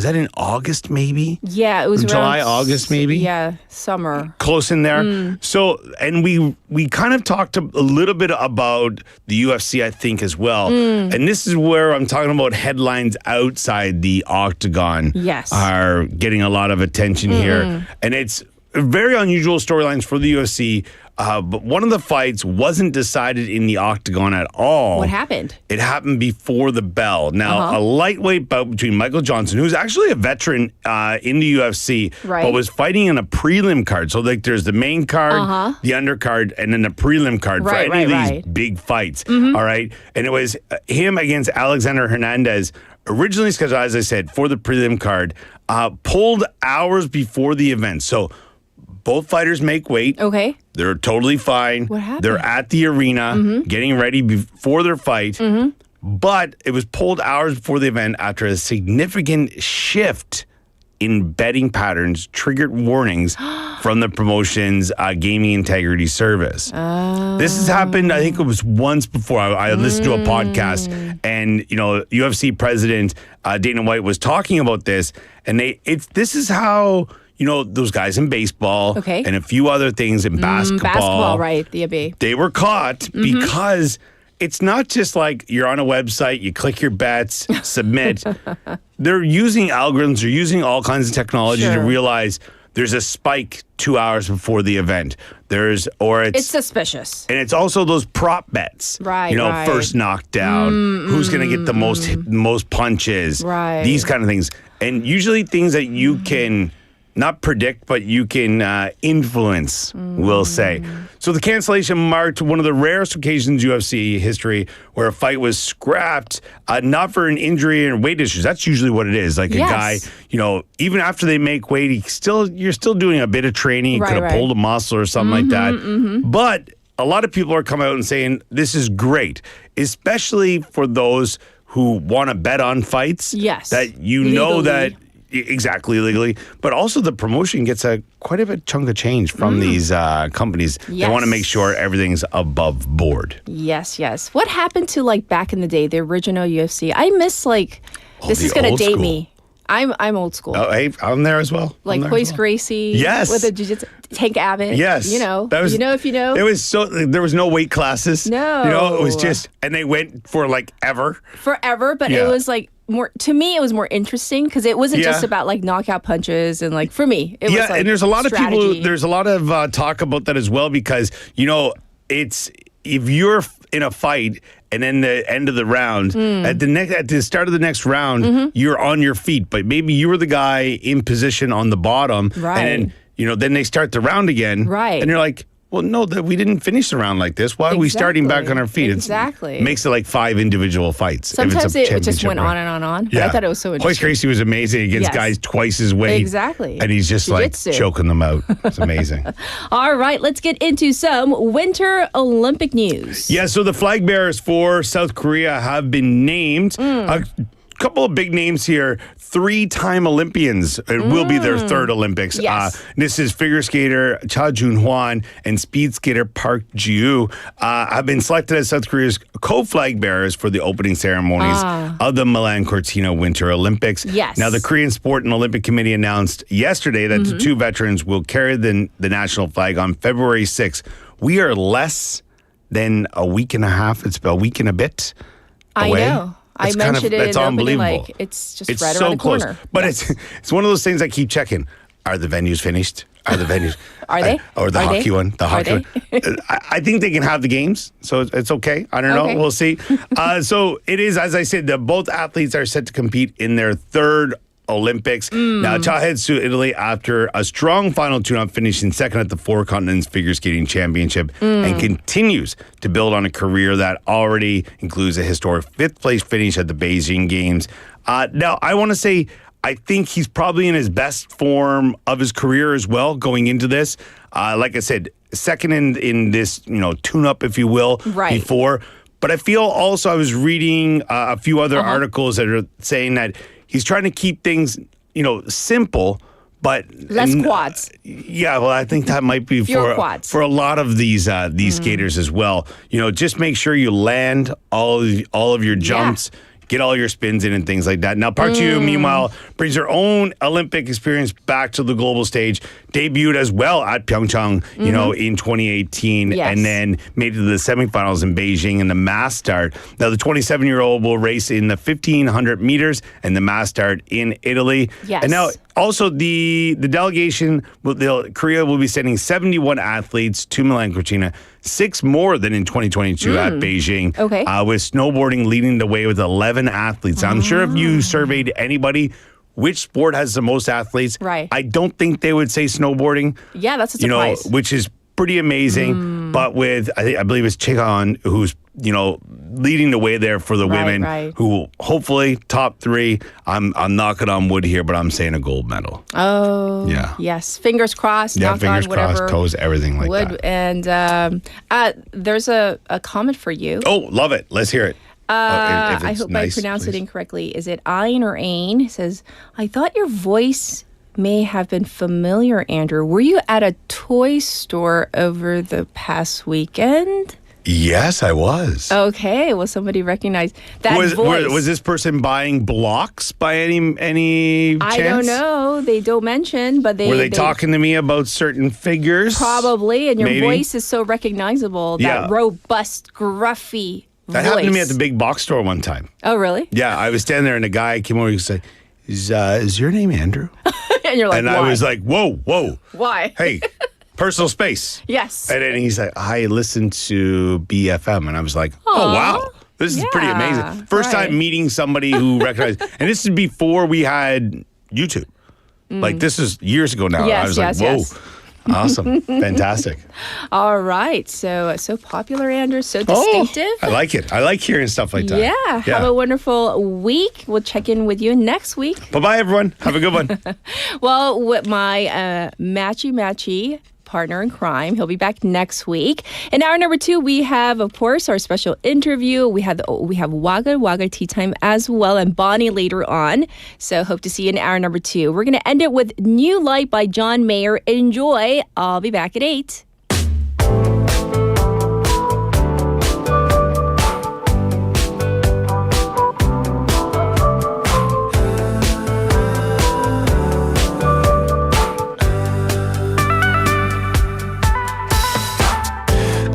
that in August maybe? Yeah, it was around July, August maybe? Yeah, summer. Close in there. So, and we kind of talked a little bit about the UFC, I think, as well. And this is where I'm talking about headlines outside the octagon are getting a lot of attention here. And it's very unusual storylines for the UFC. But one of the fights wasn't decided in the octagon at all. What happened? It happened before the bell. Now, a lightweight bout between Michael Johnson, who's actually a veteran in the UFC, but was fighting in a prelim card. So, there's the main card, the undercard, and then the prelim card for any of these big fights. All right? And it was him against Alexander Hernandez, originally scheduled, as I said, for the prelim card, pulled hours before the event. So, both fighters make weight. Okay. They're totally fine. What happened? They're at the arena getting ready before their fight. But it was pulled hours before the event after a significant shift in betting patterns triggered warnings from the promotion's gaming integrity service. This has happened, I think it was once before. I listened to a podcast, and UFC president Dana White was talking about this, and this is how... those guys in baseball and a few other things in basketball. Basketball, right, the NBA. They were caught because it's not just like you're on a website, you click your bets, submit. They're using algorithms, they're using all kinds of technology to realize there's a spike 2 hours before the event. It's suspicious. And it's also those prop bets. Right. First knockdown, who's going to get the most punches, these kind of things. And usually things that you can not predict, but you can influence, we'll say. So the cancellation marked one of the rarest occasions in UFC history where a fight was scrapped, not for an injury or weight issues. That's usually what it is. Like a guy, even after they make weight, you're still doing a bit of training. You could have pulled a muscle or something like that. But a lot of people are coming out and saying this is great, especially for those who want to bet on fights. Yes. That Legally. that exactly legally, but also the promotion gets quite a bit chunk of change from these companies. They want to make sure everything's above board. Yes. What happened to like back in the day, the original UFC? I miss this is gonna date me. I'm old school. Oh, hey, I'm there as well. Like Hoist Gracie. Yes. With the jiu-jitsu. Tank Abbott. Yes. That was, if you know. It was there was no weight classes. No. It was just, and they went for like ever. Forever, but it was like more, to me, it was more interesting because it wasn't just about like knockout punches and like, for me, it was like and there's a lot strategy. of people, there's a lot of talk about that as well because, it's, if you're in a fight and then the end of the round, at the start of the next round, you're on your feet, but maybe you were the guy in position on the bottom, and then, then they start the round again, and you're like, well, no, we didn't finish the round like this. Why are we starting back on our feet? Exactly. It makes it like 5 individual fights. Sometimes it just went on and on. But I thought it was so interesting. Hoist Gracie was amazing against guys twice his weight. Exactly. And he's just Jiu-jitsu. like choking them out. It's amazing. All right, let's get into some Winter Olympic news. Yeah, so the flag bearers for South Korea have been named. A couple of big names here. 3-time Olympians. It will be their third Olympics. Yes. This is figure skater Cha Jun-hwan and speed skater Park Ji-woo have been selected as South Korea's co-flag bearers for the opening ceremonies of the Milan Cortina Winter Olympics. Yes. Now, the Korean Sport and Olympic Committee announced yesterday that the two veterans will carry the national flag on February 6th. We are less than a week and a half. It's about a week and a bit away. I know. I mentioned it in the opening, like, it's just right around the close. corner. But it's one of those things I keep checking. Are the venues finished? Are the venues? Are they? Or the Are hockey they? one? The hockey one. I think they can have the games, so it's okay. I don't know. We'll see. So it is, as I said, both athletes are set to compete in their third Olympics. Now, Cha heads to Italy after a strong final tune-up, finishing second at the Four Continents Figure Skating Championship, and continues to build on a career that already includes a historic 5th-place finish at the Beijing Games. Now, I want to say, I think he's probably in his best form of his career as well going into this. Like I said, second in this, tune-up, if you will, before. But I feel also, I was reading a few other articles that are saying that he's trying to keep things, simple, but less quads. Yeah, well, I think that might be for a lot of these skaters as well. Just make sure you land all of your jumps. Get all your spins in and things like that. Now, Park Ji-woo, meanwhile, brings her own Olympic experience back to the global stage. Debuted as well at Pyeongchang, in 2018, and then made it to the semifinals in Beijing in the mass start. Now, the 27-year-old will race in the 1,500 meters and the mass start in Italy. Yes. And now, also, the delegation, Korea will be sending 71 athletes to Milan Cortina, 6 more than in 2022 at Beijing. Okay. With snowboarding leading the way with 11 athletes. I'm sure if you surveyed anybody, which sport has the most athletes, I don't think they would say snowboarding. Yeah, that's a surprise. Which is pretty amazing. But with, I believe it's Cheon, who's, leading the way there for the women, who hopefully top 3. I'm knocking on wood here, but I'm saying a gold medal. Oh, yeah. Yes. Fingers crossed. Yeah, knock fingers on, whatever. crossed, toes, everything like wood. that. And there's a comment for you. Oh, love it. Let's hear it. I hope I pronounced it incorrectly. Is it Ayn or Ain? It says, I thought your voice may have been familiar, Andrew. Were you at a toy store over the past weekend? Yes, I was. Okay, well, somebody recognized that voice. Was this person buying blocks by any chance? I don't know. They don't mention, but were they talking to me about certain figures? Probably, and your Maybe. voice is so recognizable. That robust, gruffy That voice. happened to me at the big box store one time. Oh, really? Yeah, I was standing there and a guy came over and said, is your name Andrew? And you're like, and why? I was like, whoa. Why? Hey, personal space. Yes. And then he's like, I listened to BFM. And I was like, oh, wow. This is pretty amazing. First time meeting somebody who recognized. And this is before we had YouTube. Like this is years ago now. Yes, I was yes, like, whoa. yes. Awesome. Fantastic. All right. So popular, Andrew. So distinctive. I like it. I like hearing stuff like that. Yeah. Have a wonderful week. We'll check in with you next week. Bye-bye, everyone. Have a good one. Well, with my matchy partner in crime, he'll be back next week. In hour number 2, we have, of course, our special interview. We have wa글와글 tea time as well, and Bonnie later on. So hope to see you in hour number 2. We're going to end it with New Light by John Mayer. Enjoy. I'll be back at 8.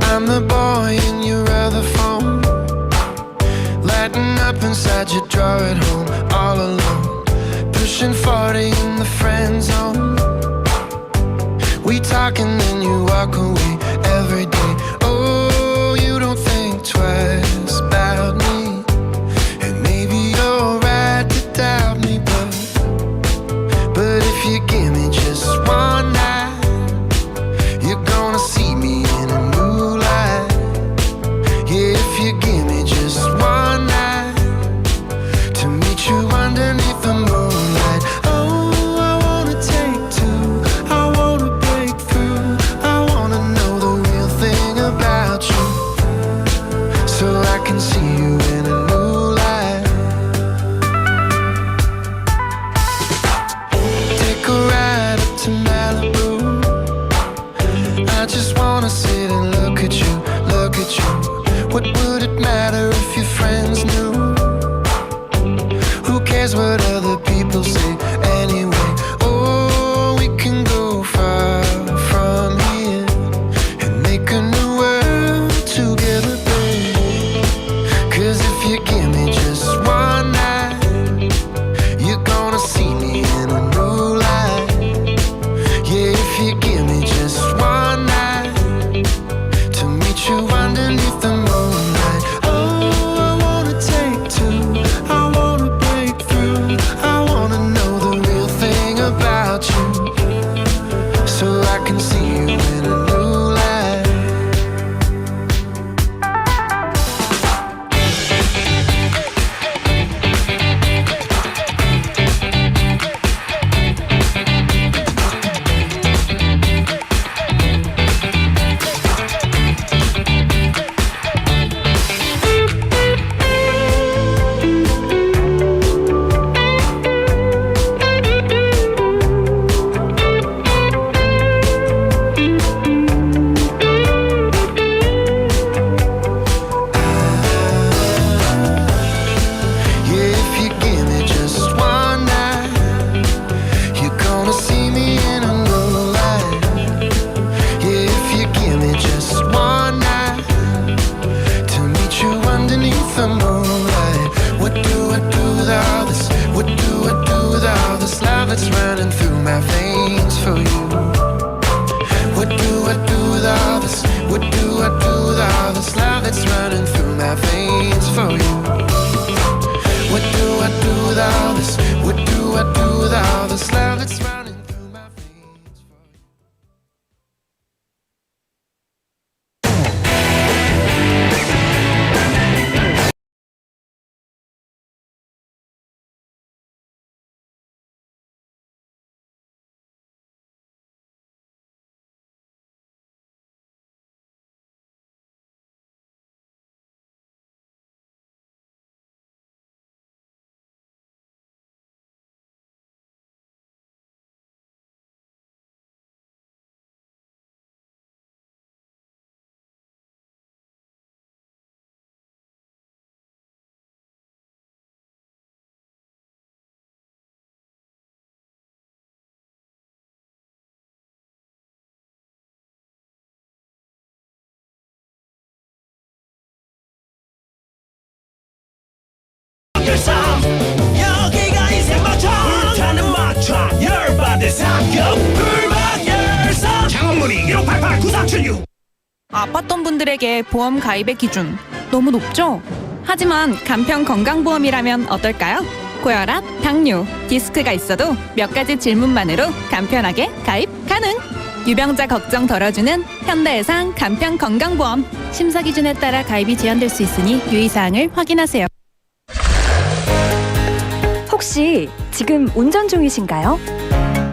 I'm the boy in your other phone, lighting up inside your drawer at home, all alone, pushing 40 in the friend zone. We talk and then you walk away every day. Oh, you don't think twice about me, and maybe you're right to doubt me, but if you give me just one night, you're gonna see me in a new light. Yeah, if you give me just one night to meet you underneath the moonlight. Oh, I wanna take 2, I wanna break through, I wanna know the real thing about you, so I can see you in a new light. Take a ride up to Malibu, I just wanna sit and look at you, look at you. What would it matter if your friends knew? Who cares what other people say anyway? Oh, we can go far from here and make a new world together, babe. 'Cause if you give me just one night, you're gonna see me in a new light. Yeah, if you give me just one night to meet you underneath the moonlight. Oh, I wanna take 2, I wanna break through, I wanna know the real thing about you, so I can see you in a new light. Yeah, if you give me just one night, you're gonna see me in a new light. Yeah, if you give me just one night to meet you underneath the moonlight. What do I do with all this? What do I do with all this love that's running through my veins for you? What do I do with all this? What do I do with all this love that's running through my veins for you? What do I do with all this? What do I do with all this love that's running through my veins for you? 여기가 인생마차 불타는 마차 열받을 상급 불막 열성 창원문의 1588-9376. 아팠던 분들에게 보험 가입의 기준 너무 높죠? 하지만 간편 건강보험이라면 어떨까요? 고혈압, 당뇨, 디스크가 있어도 몇 가지 질문만으로 간편하게 가입 가능. 유병자 걱정 덜어주는 현대해상 간편 건강보험. 심사 기준에 따라 가입이 제한될 수 있으니 유의사항을 확인하세요. 혹시 지금 운전 중이신가요?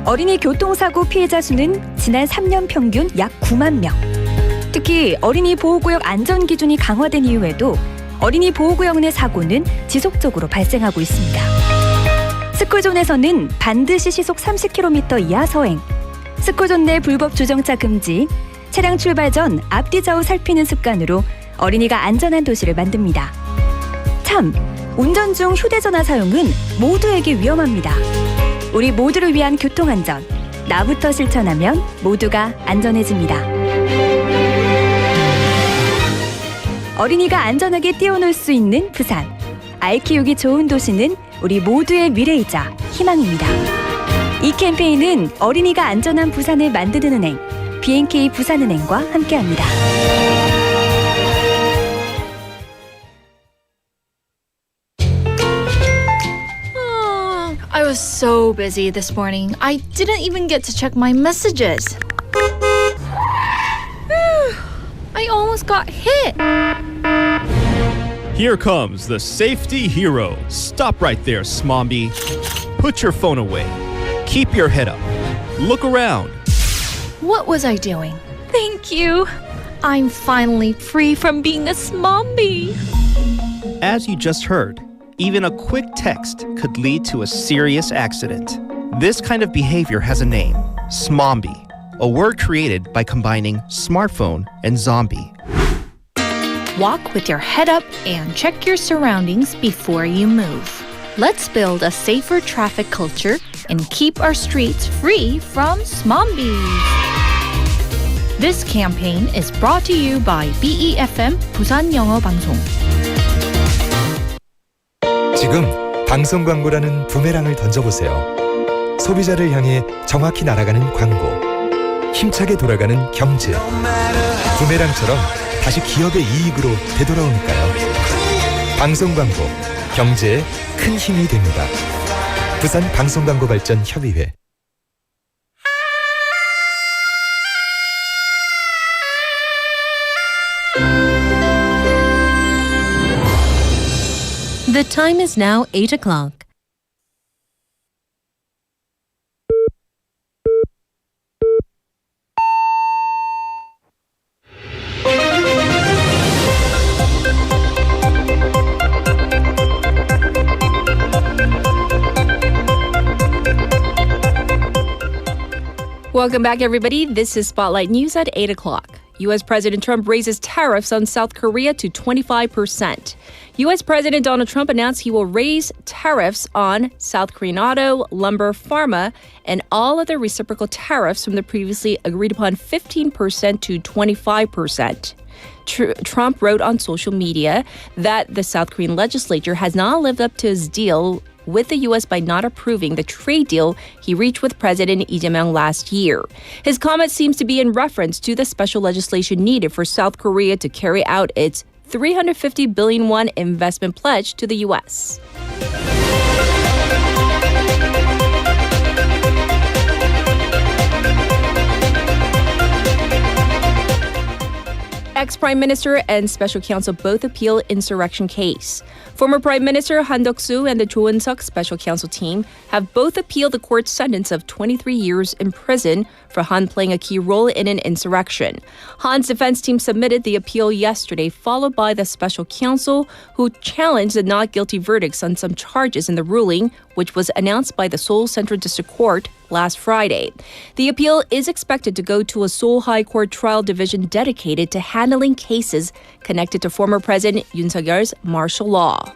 어린이 교통사고 피해자 수는 지난 3년 평균 약 9만 명. 특히 어린이 보호구역 안전 기준이 강화된 이후에도 어린이 보호구역 내 사고는 지속적으로 발생하고 있습니다. 스쿨존에서는 반드시 시속 30km 이하 서행, 스쿨존 내 불법 주정차 금지, 차량 출발 전 앞뒤 좌우 살피는 습관으로 어린이가 안전한 도시를 만듭니다. 참, 운전 중 휴대전화 사용은 모두에게 위험합니다. 우리 모두를 위한 교통안전, 나부터 실천하면 모두가 안전해집니다. 어린이가 안전하게 뛰어놀 수 있는 부산. 아이 키우기 좋은 도시는 우리 모두의 미래이자 희망입니다. 이 캠페인은 어린이가 안전한 부산을 만드는 은행, B&K 부산은행과 함께합니다. I was so busy this morning. I didn't even get to check my messages. I almost got hit. Here comes the safety hero. Stop right there, Smombi. Put your phone away. Keep your head up. Look around. What was I doing? Thank you. I'm finally free from being a smombie. As you just heard, even a quick text could lead to a serious accident. This kind of behavior has a name, smombi, a word created by combining smartphone and zombie. Walk with your head up and check your surroundings before you move. Let's build a safer traffic culture and keep our streets free from smombies. This campaign is brought to you by BEFM 부산영어방송. 지금 방송 광고라는 부메랑을 던져보세요. 소비자를 향해 정확히 날아가는 광고. 힘차게 돌아가는 경제. 부메랑처럼 다시 기업의 이익으로 되돌아오니까요. 방송 광고, 경제에 큰 힘이 됩니다. 부산 방송광고발전협의회. The time is now 8 o'clock. Welcome back, everybody. This is Spotlight News at 8 o'clock. U.S. President Trump raises tariffs on South Korea to 25%. U.S. President Donald Trump announced he will raise tariffs on South Korean auto, lumber, pharma, and all other reciprocal tariffs from the previously agreed upon 15% to 25%. Trump wrote on social media that the South Korean legislature has not lived up to his deal with the U.S. by not approving the trade deal he reached with President Lee Jae-myung last year. His comment seems to be in reference to the special legislation needed for South Korea to carry out its 350 billion won investment pledge to the U.S. Ex-Prime Minister and Special Counsel both appeal insurrection case. Former Prime Minister Han Duck-soo and the Cho Eun-suk Special Counsel team have both appealed the court's sentence of 23 years in prison for Han playing a key role in an insurrection. Han's defense team submitted the appeal yesterday, followed by the Special Counsel, who challenged the not guilty verdicts on some charges in the ruling, which was announced by the Seoul Central District Court last Friday. The appeal is expected to go to a Seoul High Court trial division dedicated to handling cases connected to former President Yoon Suk-yeol's martial law.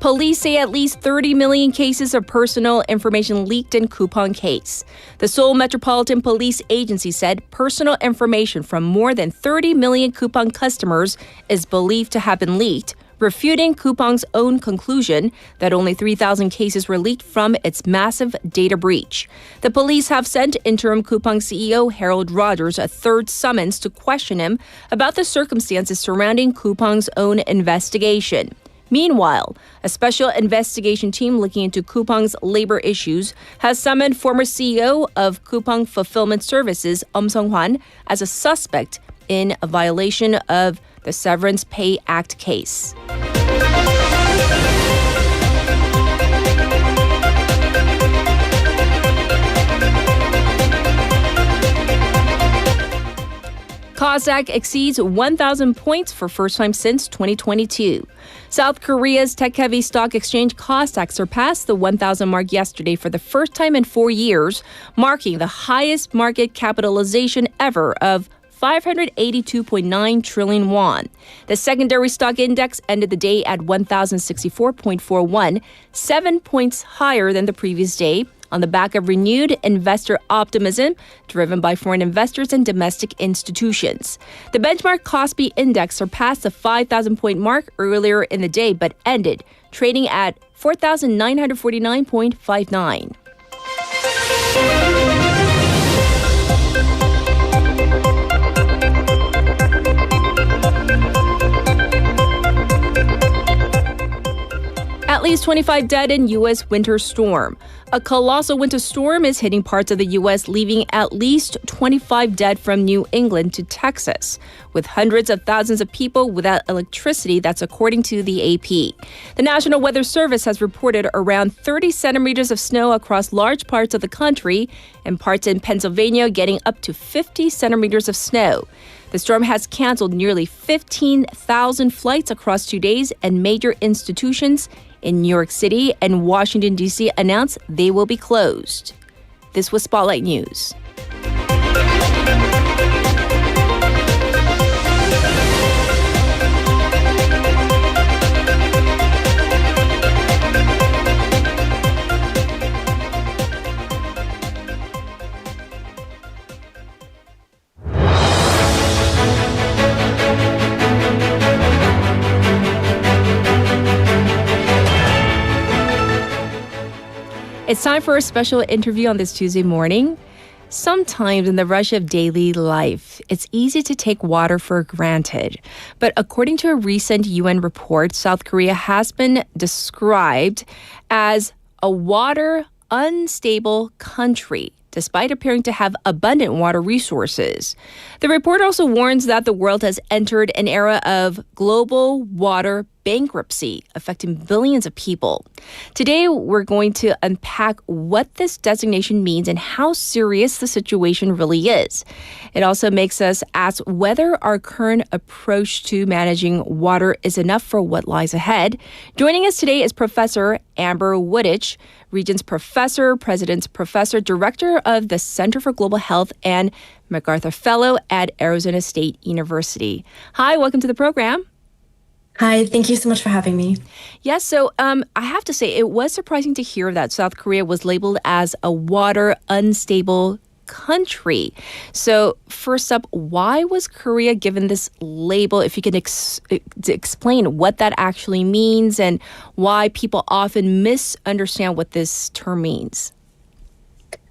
Police say at least 30 million cases of personal information leaked in coupon case. The Seoul Metropolitan Police Agency said personal information from more than 30 million coupon customers is believed to have been leaked, refuting Coupang's own conclusion that only 3,000 cases were leaked from its massive data breach. The police have sent interim Coupang CEO Harold Rogers a third summons to question him about the circumstances surrounding Coupang's own investigation. Meanwhile, a special investigation team looking into Coupang's labor issues has summoned former CEO of Coupang Fulfillment Services, Sung-hwan, as a suspect in a violation of the Severance Pay Act case. Kosdaq exceeds 1,000 points for first time since 2022. South Korea's tech-heavy stock exchange Kosdaq surpassed the 1,000 mark yesterday for the first time in 4 years, marking the highest market capitalization ever of 582.9 trillion won. The secondary stock index ended the day at 1,064.41, 7 points higher than the previous day, on the back of renewed investor optimism driven by foreign investors and domestic institutions. The benchmark Kospi index surpassed the 5,000-point mark earlier in the day, but ended trading at 4,949.59. At least 25 dead in U.S. winter storm. A colossal winter storm is hitting parts of the U.S., leaving at least 25 dead from New England to Texas, with hundreds of thousands of people without electricity. That's according to the AP. The National Weather Service has reported around 30 centimeters of snow across large parts of the country, and parts in Pennsylvania getting up to 50 centimeters of snow. The storm has canceled nearly 15,000 flights across 2 days, and major institutions in New York City and Washington, D.C. announced they will be closed. This was Spotlight News. It's time for a special interview on this Tuesday morning. Sometimes in the rush of daily life, it's easy to take water for granted. But according to a recent UN report, South Korea has been described as a water unstable country, despite appearing to have abundant water resources. The report also warns that the world has entered an era of global water bankruptcy, affecting billions of people. Today, we're going to unpack what this designation means and how serious the situation really is. It also makes us ask whether our current approach to managing water is enough for what lies ahead. Joining us today is Professor Amber Wooditch, Regents Professor, President's Professor, Director of the Center for Global Health, and MacArthur Fellow at Arizona State University. Hi, welcome to the program. Hi, thank you so much for having me. Yes, so I have to say, it was surprising to hear that South Korea was labeled as a water unstable country. So first up, why was Korea given this label? If you can explain what that actually means and why people often misunderstand what this term means.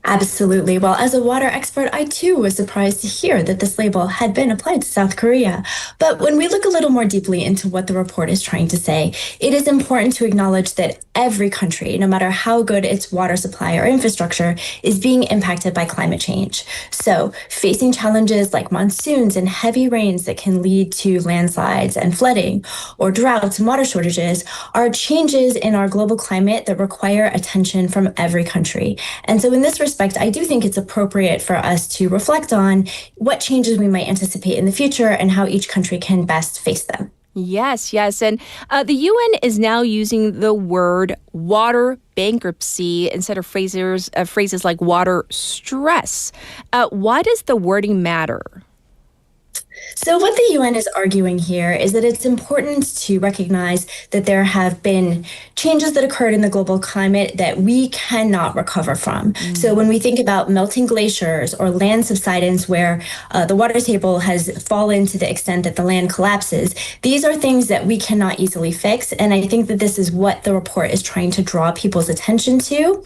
Absolutely. Well, as a water expert, I too was surprised to hear that this label had been applied to South Korea. But when we look a little more deeply into what the report is trying to say, it is important to acknowledge that every country, no matter how good its water supply or infrastructure, is being impacted by climate change. So facing challenges like monsoons and heavy rains that can lead to landslides and flooding, or droughts and water shortages, are changes in our global climate that require attention from every country. And so in this respect, I do think it's appropriate for us to reflect on what changes we might anticipate in the future and how each country can best face them. Yes. And the UN is now using the word water bankruptcy instead of phrases like water stress. Why does the wording matter? So what the UN is arguing here is that it's important to recognize that there have been changes that occurred in the global climate that we cannot recover from. So when we think about melting glaciers or land subsidence where the water table has fallen to the extent that the land collapses, these are things that we cannot easily fix. And I think that this is what the report is trying to draw people's attention to.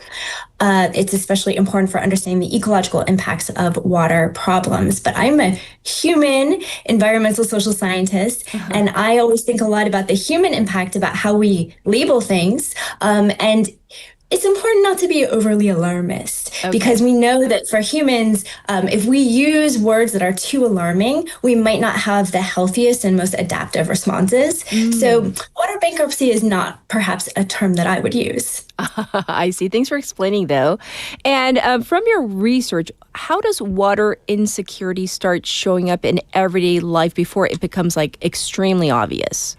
It's especially important for understanding the ecological impacts of water problems. But I'm a human environmental social scientist, and I always think a lot about the human impact, about how we label things. And it's important not to be overly alarmist because we know that for humans, if we use words that are too alarming, we might not have the healthiest and most adaptive responses. So water bankruptcy is not perhaps a term that I would use. I see. Thanks for explaining, though. And from your research, how does water insecurity start showing up in everyday life before it becomes like extremely obvious?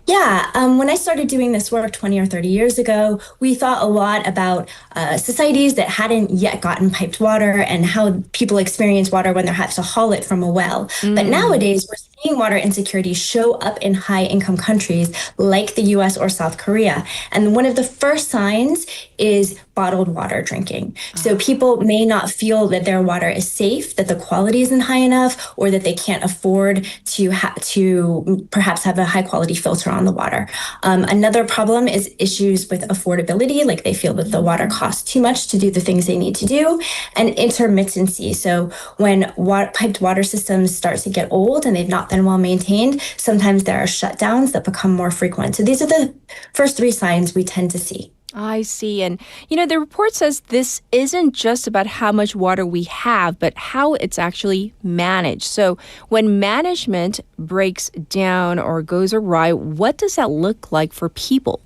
Yeah, when I started doing this work 20 or 30 years ago, we thought a lot about societies that hadn't yet gotten piped water and how people experience water when they have to haul it from a well. But nowadays, we're seeing water insecurity show up in high-income countries like the US or South Korea. And one of the first signs is bottled water drinking. So people may not feel that their water is safe, that the quality isn't high enough, or that they can't afford to perhaps have a high-quality filter on the water. Another problem is issues with affordability, like they feel that the water costs too much to do the things they need to do, and intermittency. So when piped water systems start to get old and they've not been well maintained, sometimes there are shutdowns that become more frequent. So these are the first three signs we tend to see. I see. And, the report says this isn't just about how much water we have, but how it's actually managed. So when management breaks down or goes awry, what does that look like for people?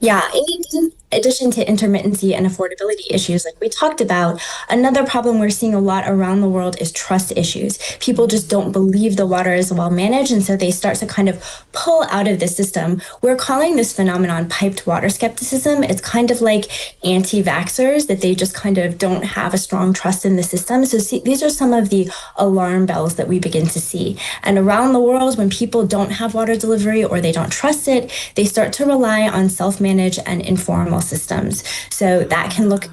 Yeah, in addition to intermittency and affordability issues like we talked about, another problem we're seeing a lot around the world is trust issues. People just don't believe the water is well managed, and so they start to kind of pull out of the system. We're calling this phenomenon piped water skepticism. It's kind of like anti-vaxxers, that they just kind of don't have a strong trust in the system. So these are some of the alarm bells that we begin to see. And around the world, when people don't have water delivery or they don't trust it, they start to rely on self-managed and informal systems. So that can look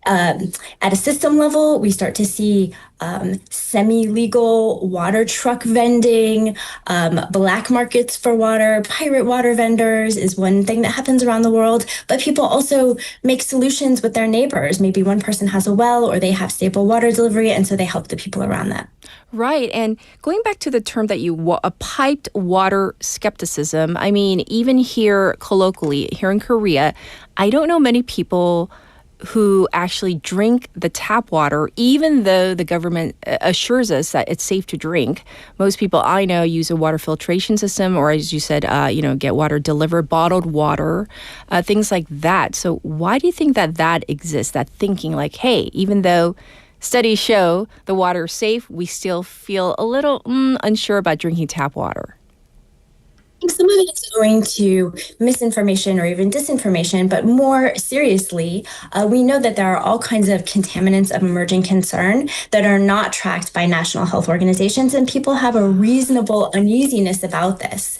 at a system level. We start to see semi-legal water truck vending, black markets for water, pirate water vendors is one thing that happens around the world. But people also make solutions with their neighbors. Maybe one person has a well or they have stable water delivery, and so they help the people around that. Right. And going back to the term that piped water skepticism, I mean, even here colloquially, here in Korea, I don't know many people who actually drink the tap water, even though the government assures us that it's safe to drink. Most people I know use a water filtration system, or as you said, get water delivered, bottled water, things like that. So why do you think that exists, that thinking like, hey, even though studies show the water is safe, we still feel a little unsure about drinking tap water? I think some of it is owing to misinformation or even disinformation, but more seriously, we know that there are all kinds of contaminants of emerging concern that are not tracked by national health organizations, and people have a reasonable uneasiness about this.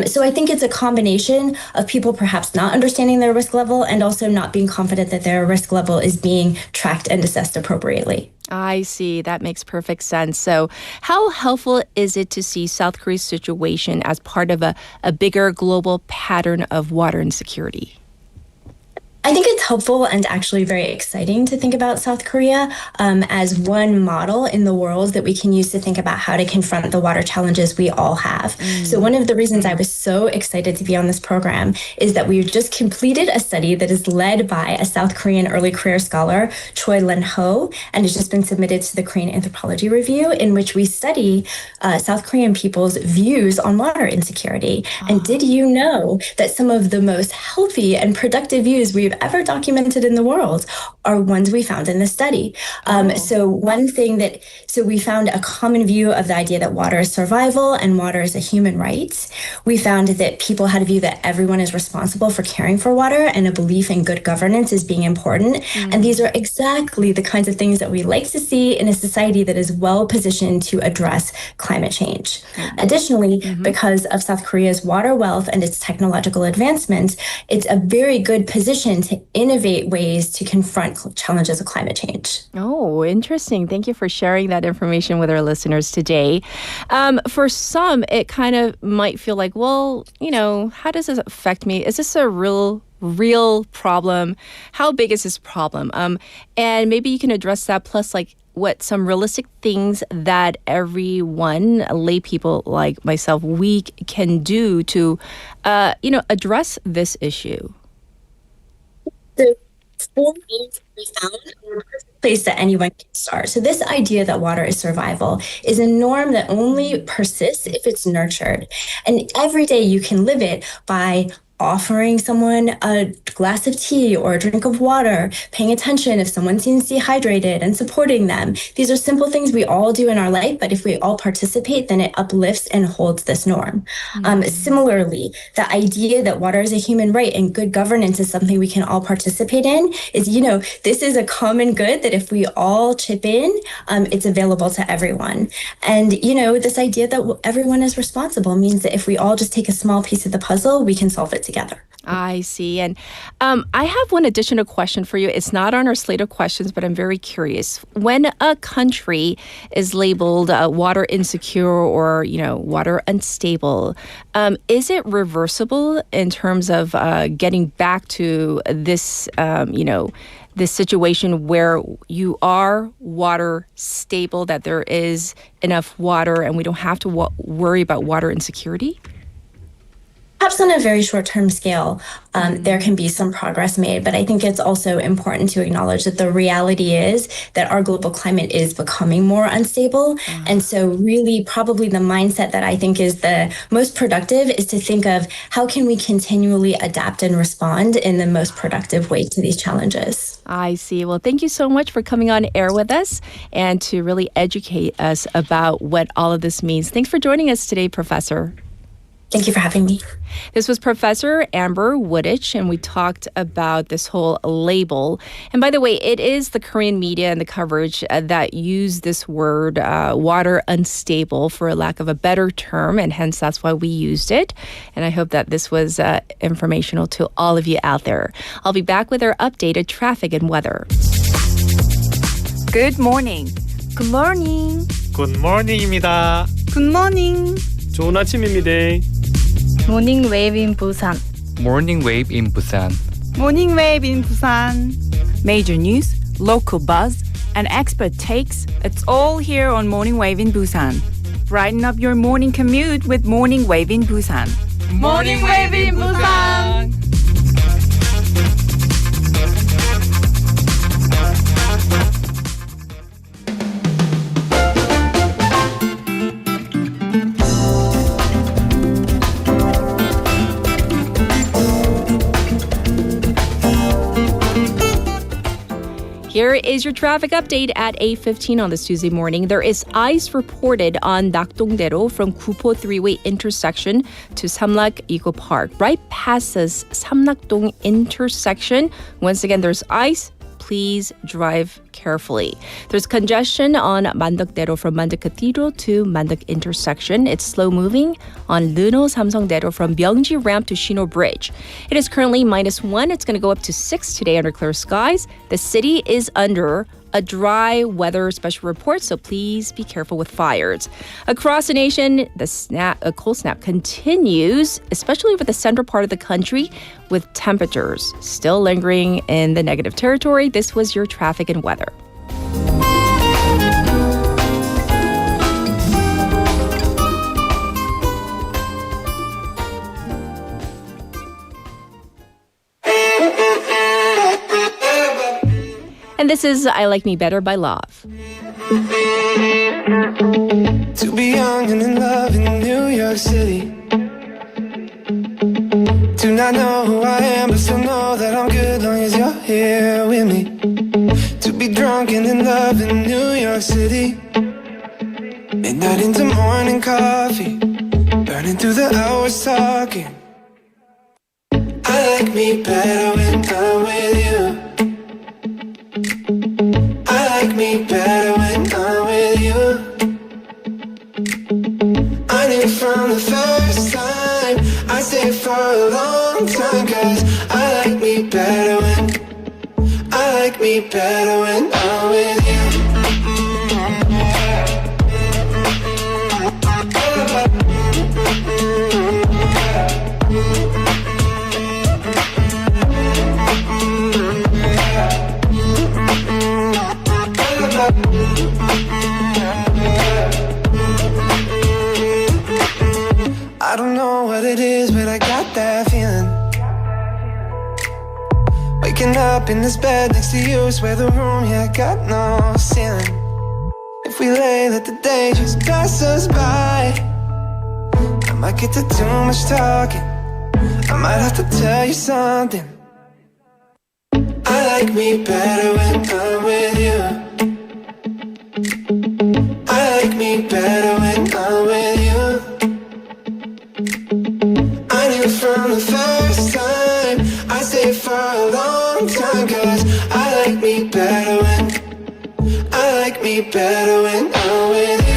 So I think it's a combination of people perhaps not understanding their risk level and also not being confident that their risk level is being tracked and assessed appropriately. I see. That makes perfect sense. So how helpful is it to see South Korea's situation as part of a bigger global pattern of water insecurity? I think it's helpful and actually very exciting to think about South Korea as one model in the world that we can use to think about how to confront the water challenges we all have. So one of the reasons I was so excited to be on this program is that we've just completed a study that is led by a South Korean early career scholar, Choi Len-ho, and it's just been submitted to the Korean Anthropology Review, in which we study South Korean people's views on water insecurity. And did you know that some of the most healthy and productive views we've we've ever documented in the world are ones we found in the study. So we found a common view of the idea that water is survival and water is a human right. We found that people had a view that everyone is responsible for caring for water and a belief in good governance as being important. And these are exactly the kinds of things that we like to see in a society that is well positioned to address climate change. Additionally, because of South Korea's water wealth and its technological advancements, it's a very good position to innovate ways to confront challenges of climate change. Oh, interesting. Thank you for sharing that information with our listeners today. For some, it kind of might feel like, well, how does this affect me? Is this a real problem? How big is this problem? And maybe you can address that, plus what some realistic things that everyone, lay people like myself, we can do to, address this issue. The 4 things we found are a perfect place that anyone can start. So this idea that water is survival is a norm that only persists if it's nurtured. And every day you can live it by offering someone a glass of tea or a drink of water, paying attention if someone seems dehydrated, and supporting them. These are simple things we all do in our life, but if we all participate, then it uplifts and holds this norm. Similarly, the idea that water is a human right and good governance is something we can all participate in is, this is a common good that if we all chip in, it's available to everyone. And, this idea that everyone is responsible means that if we all just take a small piece of the puzzle, we can solve it together. I see. And I have one additional question for you. It's not on our slate of questions, but I'm very curious. When a country is labeled water insecure or, water unstable, is it reversible in terms of getting back to this, this situation where you are water stable, that there is enough water and we don't have to worry about water insecurity? Perhaps on a very short-term scale, there can be some progress made, but I think it's also important to acknowledge that the reality is that our global climate is becoming more unstable. And so really probably the mindset that I think is the most productive is to think of how can we continually adapt and respond in the most productive way to these challenges. I see. Well, thank you so much for coming on air with us and to really educate us about what all of this means. Thanks for joining us today, Professor. Thank you for having me. This was Professor Amber Wooditch, and we talked about this whole label. And by the way, it is the Korean media and the coverage that use this word, water unstable, for a lack of a better term, and hence that's why we used it. And I hope that this was informational to all of you out there. I'll be back with our updated traffic and weather. Good morning. Good morning. Good morning입니다. Good morning. 좋은 아침입니다. Morning wave in Busan. Morning wave in Busan. Morning wave in Busan. Major news, local buzz, and expert takes. It's all here on Morning Wave in Busan. Brighten up your morning commute with Morning Wave in Busan. Morning wave in Busan. Here is your traffic update at 8:15 on this Tuesday morning. There is ice reported on Nakdong-daero from Gupo three-way intersection to Samlak Eco Park. Right past this Samnakdong intersection, once again, there's ice. Please drive carefully. There's congestion on Mandok-daero from Mandok Cathedral to Mandok intersection. It's slow moving on Luno Samsung-daero from Myeongji ramp to Shino Bridge. It is currently -1. It's going to go up to 6 today under clear skies. The city is under a dry weather special report, so please be careful with fires. Across the nation, the cold snap continues, especially with the central part of the country, with temperatures still lingering in the negative territory. This was your traffic and weather. And this is I Like Me Better by Love. To be young and in love in New York City. Do not know who I am, but still know that I'm good long as here with me. To be drunk and in love in New York City. Midnight into morning coffee. Burning through the hours talking. I like me better when I'm with you. I like me better when I'm with you. I knew from the first time I stayed for a long time. Cause I like me better when I'm with you. I don't know what it is, but I got that feeling. Waking up in this bed next to you, swear the room, yeah, got no ceiling. If we lay, let the day just pass us by. I might get to too much talking. I might have to tell you something. I like me better when I'm with you. I like me better when I'm with you. I knew from the first time I stayed for a long time. Cause I like me better when I'm with you.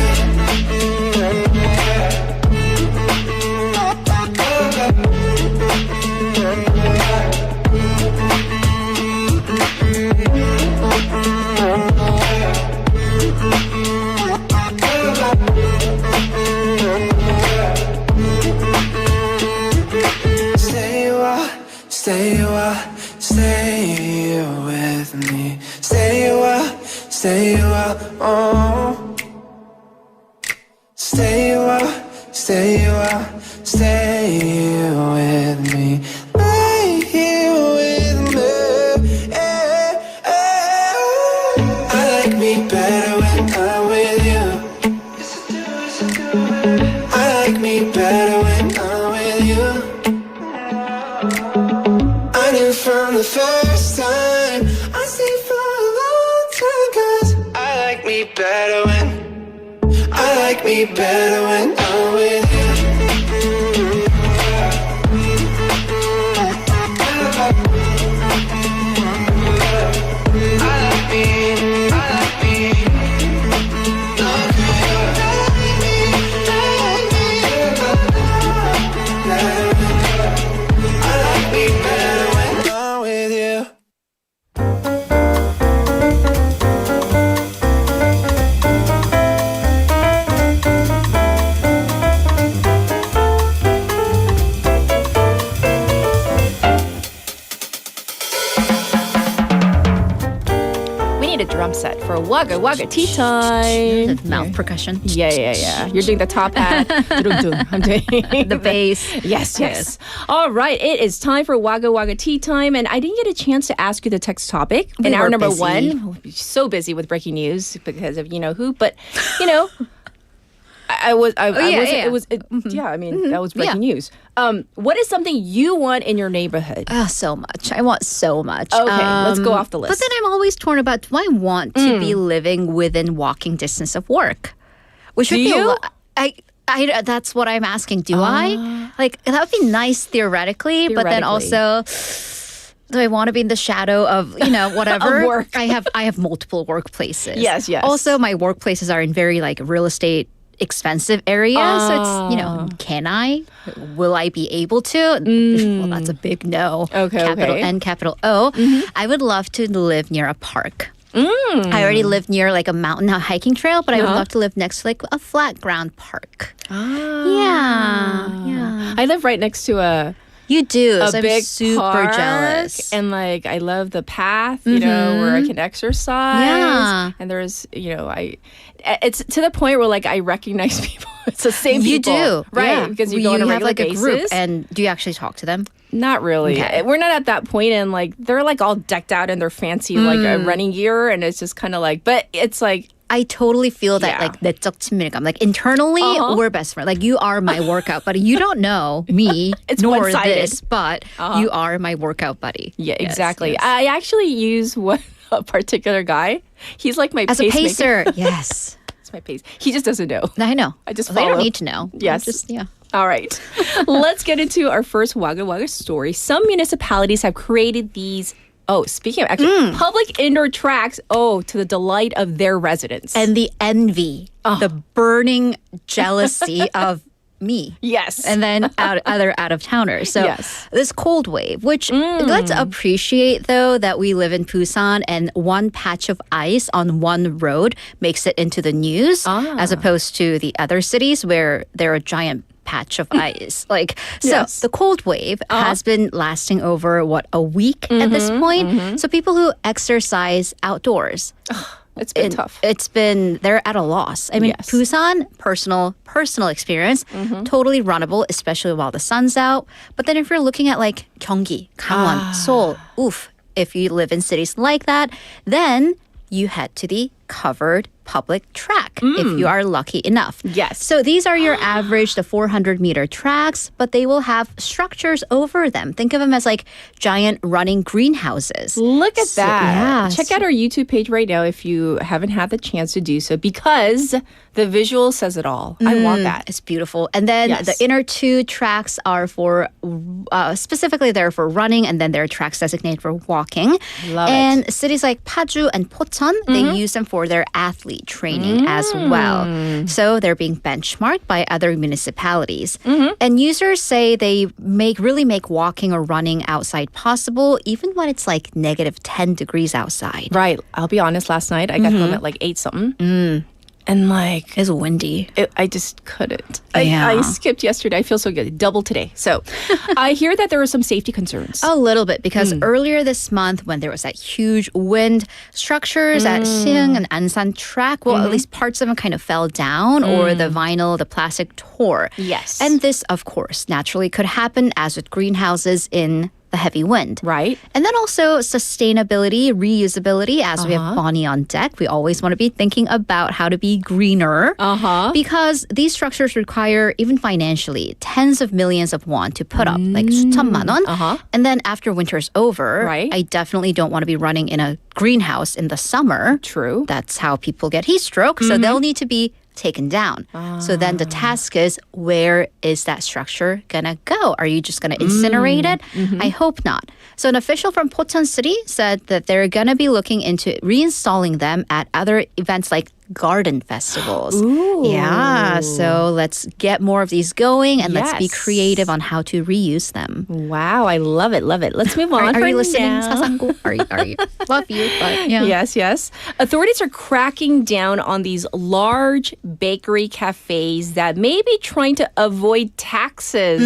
Stay with me. Stay a while, oh. Stay a while, stay with me. Lay here with me. I like me better when I'm with you. I like me better when I'm with you. I knew from the first time I stayed for a long time. Cause I like me better when I'm with you. A drum set for Wagga Wagga tea time. Mouth percussion. Yeah. You're doing the top hat. I'm doing the bass. Yes. All right, it is time for Wagga Wagga tea time, and I didn't get a chance to ask you the text topic in hour number busy. 1. So busy with breaking news because of you know who, but you know. That was breaking news. What is something you want in your neighborhood? So much. I want so much. Okay, let's go off the list. But then I'm always torn about, do I want to be living within walking distance of work? Which would Do be you? I that's what I'm asking. Do I? Like, that would be nice theoretically, but then also, do I want to be in the shadow of, whatever? Of work. I have multiple workplaces. Yes. Also, my workplaces are in very real estate expensive areas. So it's, can I? Will I be able to? Well, that's a big no. Okay. Capital N, capital O. I would love to live near a park. I already live near a mountain hiking trail, but I would love to live next to a flat ground park. Yeah. I live right next to a You do. a So big I'm super park, jealous. and I love the path, where I can exercise. Yeah. And there's, it's to the point where I recognize people. It's the same people. You do, right? Because you go on a regular have a basis. group, and do you actually talk to them? Not really. Okay. We're not at that point, and they're all decked out in their fancy running gear, and it's just kind of but it's I totally feel that Yeah. like 내적 친밀감. Like internally, we're best friends. Like you are my workout buddy. You don't know me It's nor one-sided. this, but you are my workout buddy. Yeah, Yes, exactly. yes. I actually use a particular guy. He's like my As a pacemaker. pacer, yes. It's my pace. He just doesn't know. I know. I just They don't follow. need to know. Yes. Just, yeah. All right. Let's get into our first wa글와글 story. Some municipalities have created these. Oh, speaking of actually, public indoor tracks, to the delight of their residents. And the envy, the burning jealousy of me. Yes. And then other out-of-towners. So Yes. this cold wave, which let's appreciate, though, that we live in Busan and one patch of ice on one road makes it into the news as opposed to the other cities where there are giant patch of ice. Yes. The cold wave has been lasting over, a week at this point? So people who exercise outdoors, it's been tough. They're at a loss. I mean, Yes. Busan, personal experience, totally runnable, especially while the sun's out. But then if you're looking at like Gyeonggi, Gangwon, Seoul, if you live in cities like that, then you head to the covered public track if you are lucky enough. Yes. So these are your average, the 400-meter tracks, but they will have structures over them. Think of them as like giant running greenhouses. Look at that. Yeah. Check out our YouTube page right now if you haven't had the chance to do so because the visual says it all. I want that. It's beautiful. And then Yes. the inner two tracks are for, specifically they're for running, and then there are tracks designated for walking. Love and cities like Paju and Pocheon, they use them for their athlete training as well. So they're being benchmarked by other municipalities. And users say they really make walking or running outside possible, even when it's like negative 10 degrees outside. Right. I'll be honest, last night I got home at like 8 something. And like, It's windy. I just couldn't. Yeah. I skipped yesterday. I feel so good. Double today. So I hear that there were some safety concerns. A little bit, because earlier this month when there was that huge wind, structures at Seung and Ansan track, at least parts of them kind of fell down, or the plastic tore. Yes. And this, of course, naturally could happen as with greenhouses in the heavy wind. Right. And then also sustainability, reusability, as we have Bonnie on deck. We always want to be thinking about how to be greener. Because these structures require, even financially, tens of millions of won to put up, like 수천만 원. And then after winter's over, Right. I definitely don't want to be running in a greenhouse in the summer. True. That's how people get heat stroke. So they'll need to be taken down. So then the task is, where is that structure gonna go? Are you just gonna incinerate it? I hope not. So an official from Pocheon City said that they're gonna be looking into reinstalling them at other events like garden festivals. Yeah, so let's get more of these going, and let's be Yes. creative on how to reuse them. Wow, I love it. Love it. Let's move on. Are for you listening, now. Sasangu? Are you? Love you, but yeah. Yes. Authorities are cracking down on these large bakery cafes that may be trying to avoid taxes.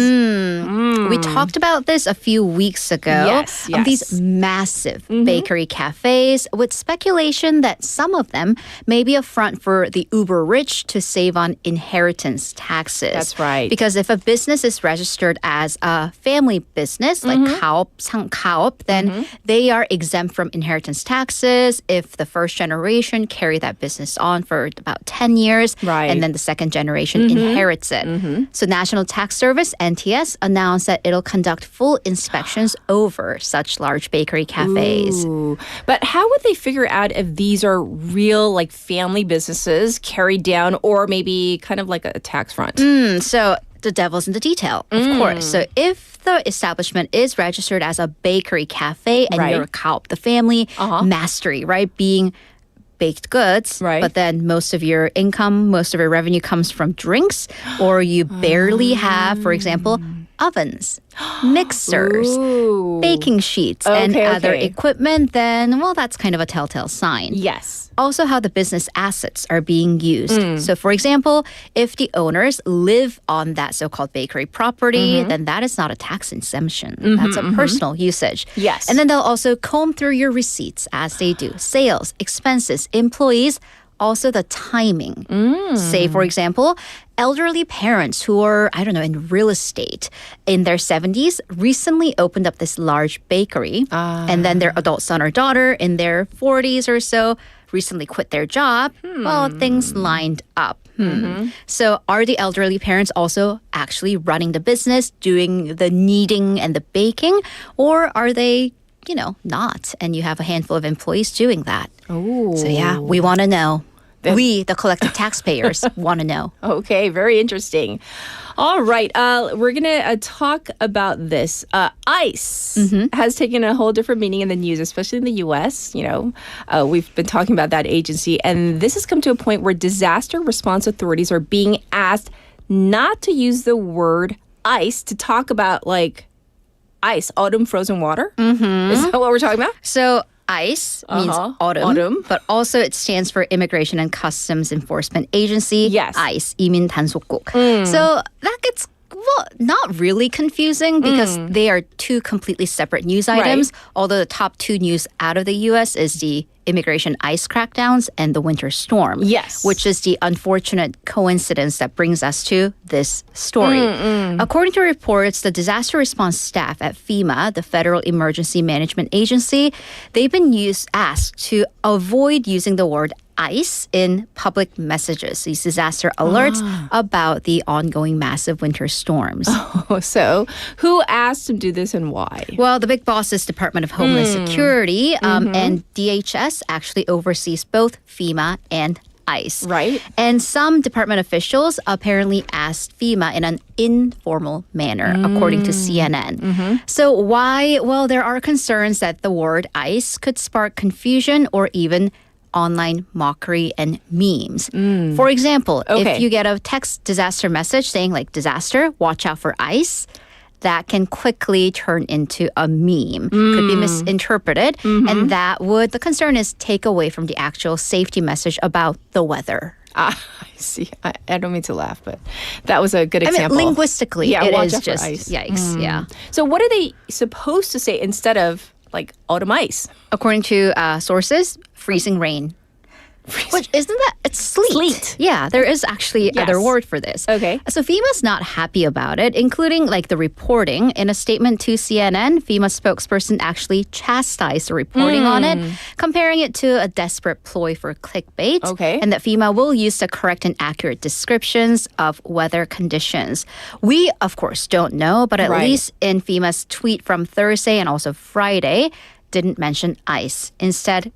We talked about this a few weeks ago. Yes, Of these yes. massive bakery cafes, with speculation that some of them may be a front for the uber rich to save on inheritance taxes. That's right. Because if a business is registered as a family business, like 가업, 상가업, then they are exempt from inheritance taxes if the first generation carry that business on for about 10 years, Right. and then the second generation inherits it. So National Tax Service, NTS, announced that it'll conduct full inspections over such large bakery cafes. Ooh. But how would they figure out if these are real, like, family businesses carried down, or maybe kind of like a tax front? So the devil's in the detail, of course. So if the establishment is registered as a bakery cafe and Right. you're a Kaop, the family mastery, right, being baked goods, Right. but then most of your income, most of your revenue comes from drinks, or you barely have, for example, ovens, mixers, Ooh. baking sheets, and Okay, other okay. equipment, then, well, that's kind of a telltale sign. Yes. Also, how the business assets are being used. So, for example, if the owners live on that so-called bakery property, then that is not a tax exemption. That's a personal usage. Yes. And then they'll also comb through your receipts as they do. Sales, expenses, employees, also the timing. Say, for example, elderly parents who are, I don't know, in real estate in their 70s recently opened up this large bakery. And then their adult son or daughter in their 40s or so recently quit their job. Well, things lined up. So are the elderly parents also actually running the business, doing the kneading and the baking? Or are they, not? And you have a handful of employees doing that. Oh. So yeah, we want to know. We, the collective taxpayers, want to know. Okay, very interesting. All right, we're going to talk about this. ICE has taken a whole different meaning in the news, especially in the U.S. We've been talking about that agency, and this has come to a point where disaster response authorities are being asked not to use the word ice to talk about, ice, autumn frozen water. Is that what we're talking about? So ICE means autumn, but also it stands for Immigration and Customs Enforcement Agency. Yes. ICE, 이민 단속국. So that gets not really confusing because they are two completely separate news items. Although the top two news out of the U.S. is the immigration ICE crackdowns and the winter storm. Yes. Which is the unfortunate coincidence that brings us to this story. According to reports, the disaster response staff at FEMA, the Federal Emergency Management Agency, they've been asked to avoid using the word ICE in public messages, these disaster alerts about the ongoing massive winter storms. So who asked to do this and why? Well, the big boss is Department of Homeland Security, and DHS actually oversees both FEMA and ICE. Right. And some department officials apparently asked FEMA in an informal manner, according to CNN. So why? Well, there are concerns that the word ICE could spark confusion or even online mockery and memes. For example, if you get a text disaster message saying disaster, watch out for ICE, that can quickly turn into a meme, could be misinterpreted, and the concern is take away from the actual safety message about the weather. I see. I don't mean to laugh, but that was a good example. Linguistically, it watch is out for just ice. yikes. Yeah. So what are they supposed to say instead of autumn ice? According to sources, freezing rain. Which isn't that? It's sleet. Yeah, there is actually other word for this. Okay. So FEMA's not happy about it, including the reporting. In a statement to CNN, FEMA spokesperson actually chastised the reporting on it, comparing it to a desperate ploy for clickbait. Okay. And that FEMA will use the correct and accurate descriptions of weather conditions. We, of course, don't know, but at least in FEMA's tweet from Thursday and also Friday, didn't mention ice. Instead,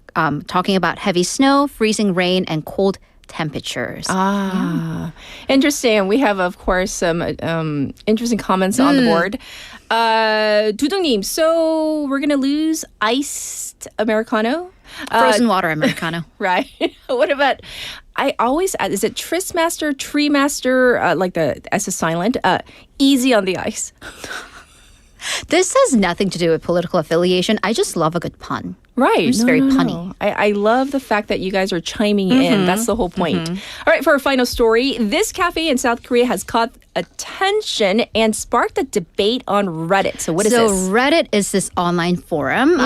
talking about heavy snow, freezing rain, and cold temperatures. Interesting. We have, of course, some interesting comments on the board. 두둥님, so we're going to lose iced Americano? Frozen water Americano. Right. What about, I always ask, is it Tree Master, the S is silent, easy on the ice? This has nothing to do with political affiliation. I just love a good pun. Right. It's very punny. I love the fact that you guys are chiming in. That's the whole point. All right, for our final story, this cafe in South Korea has caught attention and sparked a debate on Reddit. So what is this? So Reddit is this online forum.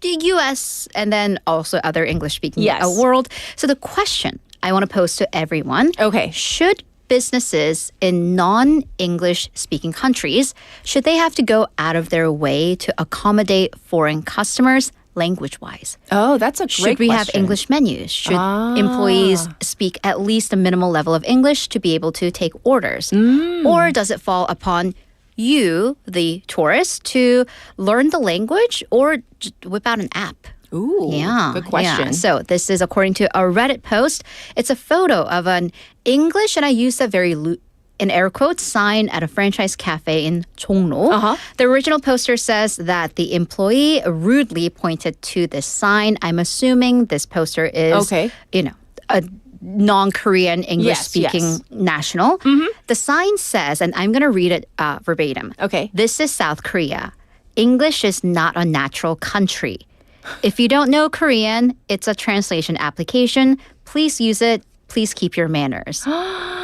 The U.S. and then also other English-speaking world. So the question I want to pose to everyone. Okay. Should businesses in non-English speaking countries, should they have to go out of their way to accommodate foreign customers language-wise? Oh, that's a great Should we have question. English menus? Should employees speak at least a minimal level of English to be able to take orders? Or does it fall upon you, the tourist, to learn the language or whip out an app? Ooh, good question. Yeah. So this is according to a Reddit post. It's a photo of an English, and I use that very in air quotes, sign at a franchise cafe in Jongno. The original poster says that the employee rudely pointed to this sign. I'm assuming this poster is, a non-Korean English-speaking national. The sign says, and I'm going to read it verbatim. Okay. This is South Korea. English is not a natural country. If you don't know Korean, it's a translation application. Please use it please keep your manners.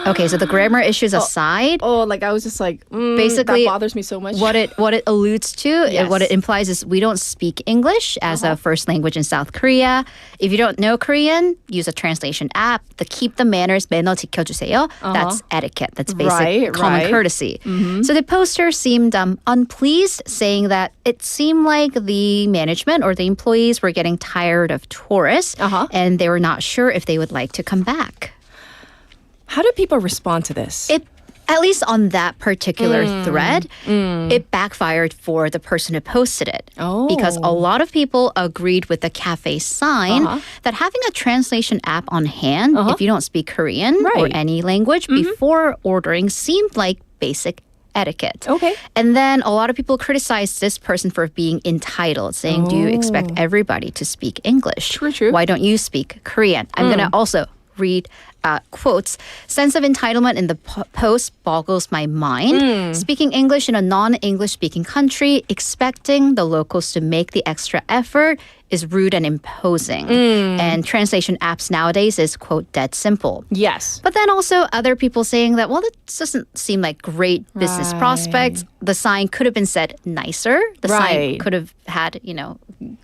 Okay, so the grammar issues aside. Like I was just like, basically, that bothers me so much. What it alludes to, Yes. what it implies is we don't speak English as a first language in South Korea. If you don't know Korean, use a translation app. The keep the manners, 매너 지켜주세요. That's etiquette. That's basic common courtesy. So the poster seemed unpleased, saying that it seemed like the management or the employees were getting tired of tourists and they were not sure if they would like to come back. How do people respond to this? At least on that particular thread, it backfired for the person who posted it. Because a lot of people agreed with the cafe sign that having a translation app on hand, if you don't speak Korean or any language before ordering, seemed like basic etiquette. Okay. And then a lot of people criticized this person for being entitled, saying, do you expect everybody to speak English? True. Why don't you speak Korean? I'm going to also read quotes. Sense of entitlement in the post boggles my mind. Speaking English in a non-English speaking country, expecting the locals to make the extra effort is rude and imposing. And translation apps nowadays is, quote, dead simple. Yes. But then also other people saying that, well, this doesn't seem like great business prospects. The sign could have been said nicer. The sign could have had,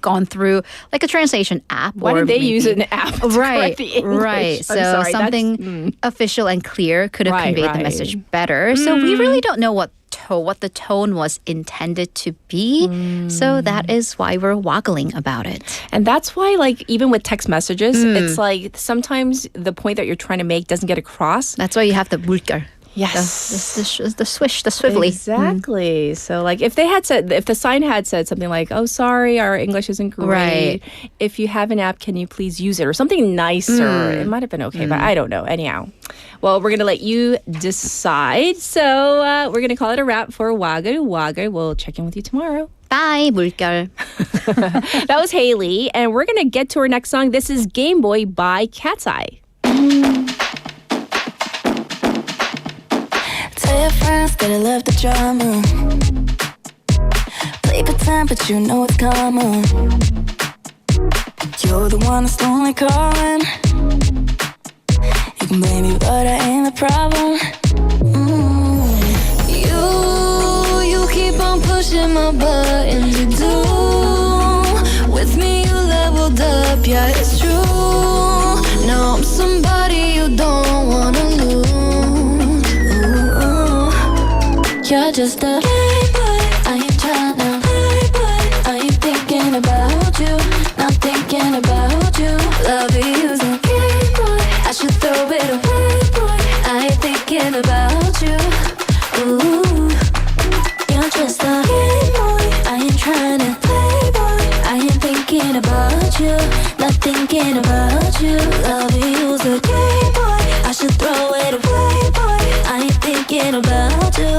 gone through like a translation app. Why did they use an app to correct the English? Right. So I'm sorry, something official and clear could have conveyed the message better. So we really don't know what the tone was intended to be. So that is why we're waggling about it. And that's why, like, even with text messages, it's like sometimes the point that you're trying to make doesn't get across. That's why you have the 물결. Yes. The swish, the swivelly. Exactly. So, like, if the sign had said something like, oh, sorry, our English isn't great. Right. If you have an app, can you please use it? Or something nicer. It might have been okay, but I don't know. Anyhow. Well, we're going to let you decide. So, we're going to call it a wrap for 와글와글. We'll check in with you tomorrow. Bye, 물결. That was Haley. And we're going to get to our next song. This is Game Boy by Cat's Eye. Tell your friends that I love the drama. Play pretend, but you know it's common. You're the one that's lonely calling. You can blame me, but I ain't the problem. You keep on pushing my buttons. You do. With me, you leveled up. Yeah, it's true. Now I'm somebody you don't wanna lose. You're just a playboy. I ain't tryna playboy. I ain't thinking about you. Not thinking about you. Love you's a game boy. I should throw it away, boy. I ain't thinking about you. Ooh, you're just a game boy. I ain't tryna playboy. I ain't thinking about you. Not thinking about you. Love you's a game boy. I should throw it away, boy. I ain't thinking about you.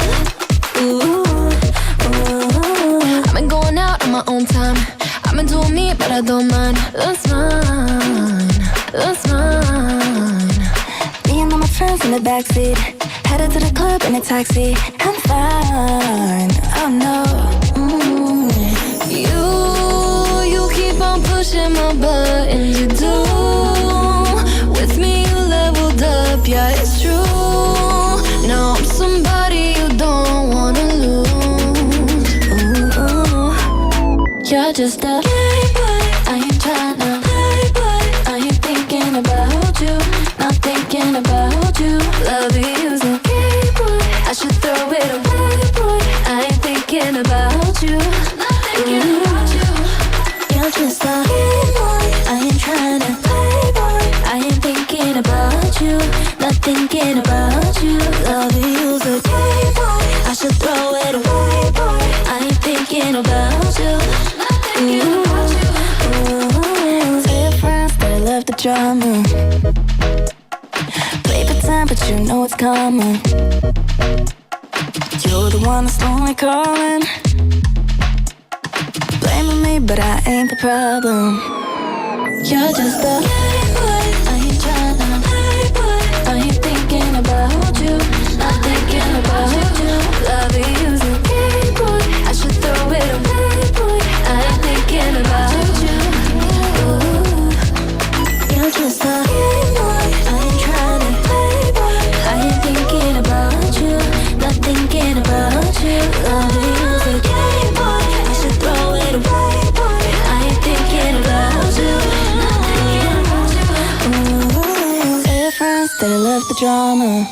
I've been going out on my own time. I've been doing me, but I don't mind. That's mine. That's mine. Me and all my friends in the backseat, headed to the club in a taxi. I'm fine. Oh no. You keep on pushing my buttons. You do. With me, you leveled up. Yeah, it's true. Now I'm somebody you don't wanna lose. You're just a playboy. I ain't tryna playboy. I ain't thinking about you. Not thinking about you. Love you's a game boy. I should throw it away, boy. I ain't thinking about you. Not thinking about you. You're just a game boy. I ain't tryna playboy. I ain't thinking about you. Not thinking about you. Love you's a game boy. I should throw it away, boy. I ain't thinking about you. Tell your friends that I love the drama. Play pretend, but you know it's common. You're the one that's lonely calling. Blaming me, but I ain't the problem. You're just a playboy. I ain't tryna playboy. I ain't thinking about you. Not thinking about you. Love you's a game boy. I should throw it away, boy. I ain't thinking about you. Ooh, you're just a game boy. I ain't trying. that I love the drama.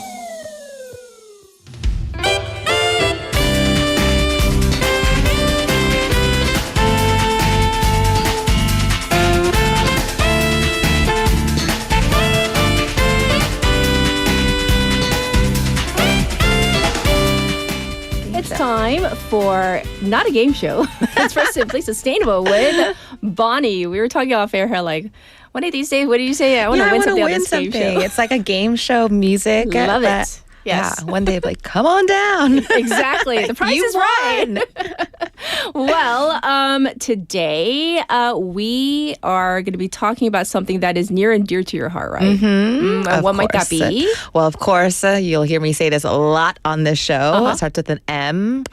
It's time for not a game show. It's for Simply Sustainable with Bonnie. We were talking off air here like, one of these days, what did you say? I want to win something on this game show. It's like a game show music. Love it. Yes. Yeah, one day, like, come on down. Exactly. The price is right. Well, today we are going to be talking about something that is near and dear to your heart, right? Mm-hmm. What might that be? Well, of course, you'll hear me say this a lot on this show. It starts with an M.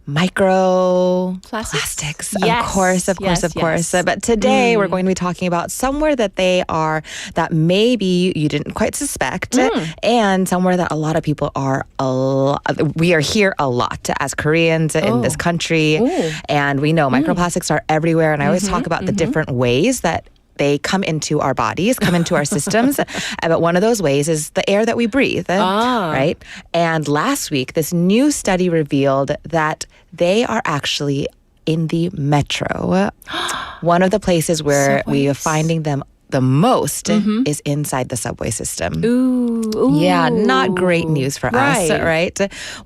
Microplastics. Yes. Of course. But today we're going to be talking about somewhere that that maybe you didn't quite suspect, and somewhere that a lot of people we are here a lot as Koreans in this country. And we know microplastics are everywhere. And I always talk about the different ways that they come into our bodies, come into our systems. But one of those ways is the air that we breathe, right? And last week, this new study revealed that they are actually in the metro. One of the places where we are finding them the most is inside the subway system. Ooh. Yeah, not great news for us, right?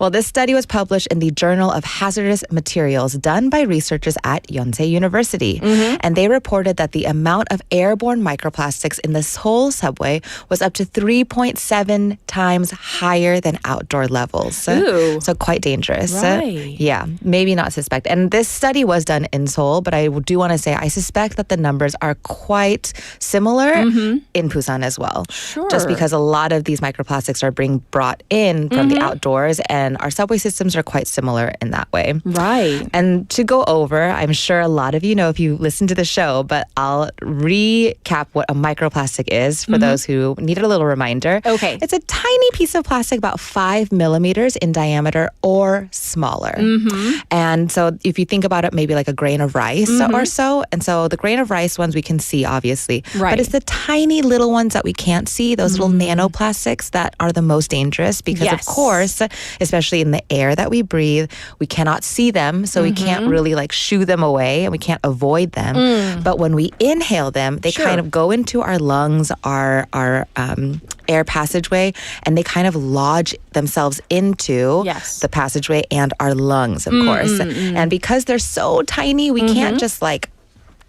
Well, this study was published in the Journal of Hazardous Materials done by researchers at Yonsei University. And they reported that the amount of airborne microplastics in the Seoul subway was up to 3.7 times higher than outdoor levels. Ooh. So quite dangerous. Right. Yeah, maybe not suspect. And this study was done in Seoul, but I do want to say I suspect that the numbers are quite similar in Busan as well. Sure. Just because a lot of these microplastics are being brought in from the outdoors, and our subway systems are quite similar in that way. Right. And to go over, I'm sure a lot of you know if you listen to the show, but I'll recap what a microplastic is for those who need a little reminder. Okay. It's a tiny piece of plastic about 5 millimeters in diameter or smaller. And so if you think about it, maybe like a grain of rice or so. And so the grain of rice ones we can see, obviously. Right. But it's the tiny little ones that we can't see, those little nanoplastics that are the most dangerous because, of course, especially in the air that we breathe, we cannot see them. So we can't really like shoo them away and we can't avoid them. But when we inhale them, they kind of go into our lungs, our air passageway, and they kind of lodge themselves into the passageway and our lungs, of course. And because they're so tiny, we can't just like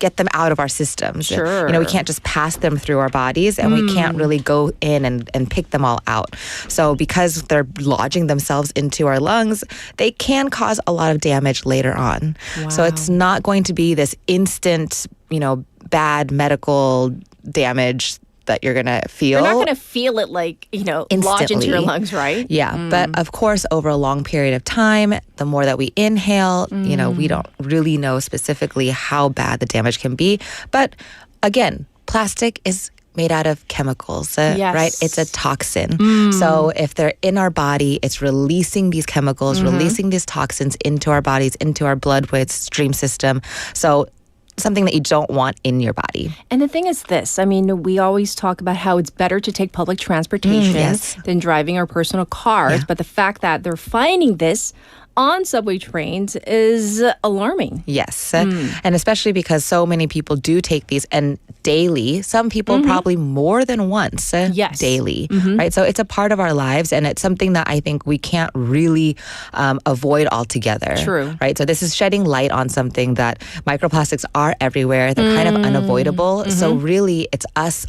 get them out of our systems. Sure. You know, we can't just pass them through our bodies and we can't really go in and pick them all out. So because they're lodging themselves into our lungs, they can cause a lot of damage later on. Wow. So it's not going to be this instant, bad medical damage that you're going to feel. You're not going to feel it like, lodge into your lungs, right? Yeah. But of course, over a long period of time, the more that we inhale, we don't really know specifically how bad the damage can be. But again, plastic is made out of chemicals, right? It's a toxin. So if they're in our body, it's releasing these chemicals, releasing these toxins into our bodies, into our blood-stream system. So something that you don't want in your body. And the thing is this, we always talk about how it's better to take public transportation than driving our personal cars. But the fact that they're finding this on subway trains is alarming. Yes. And especially because so many people do take these and daily, some people probably more than once daily, right? So it's a part of our lives and it's something that I think we can't really avoid altogether. True. Right? So this is shedding light on something that microplastics are everywhere. They're kind of unavoidable. So really it's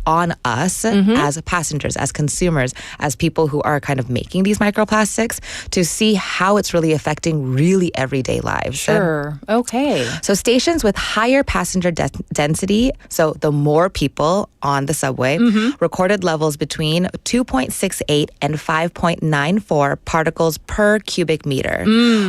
on us as passengers, as consumers, as people who are kind of making these microplastics to see how it's really affecting really everyday lives. Sure. Okay. So stations with higher passenger density, so the more people on the subway, recorded levels between 2.68 and 5.94 particles per cubic meter,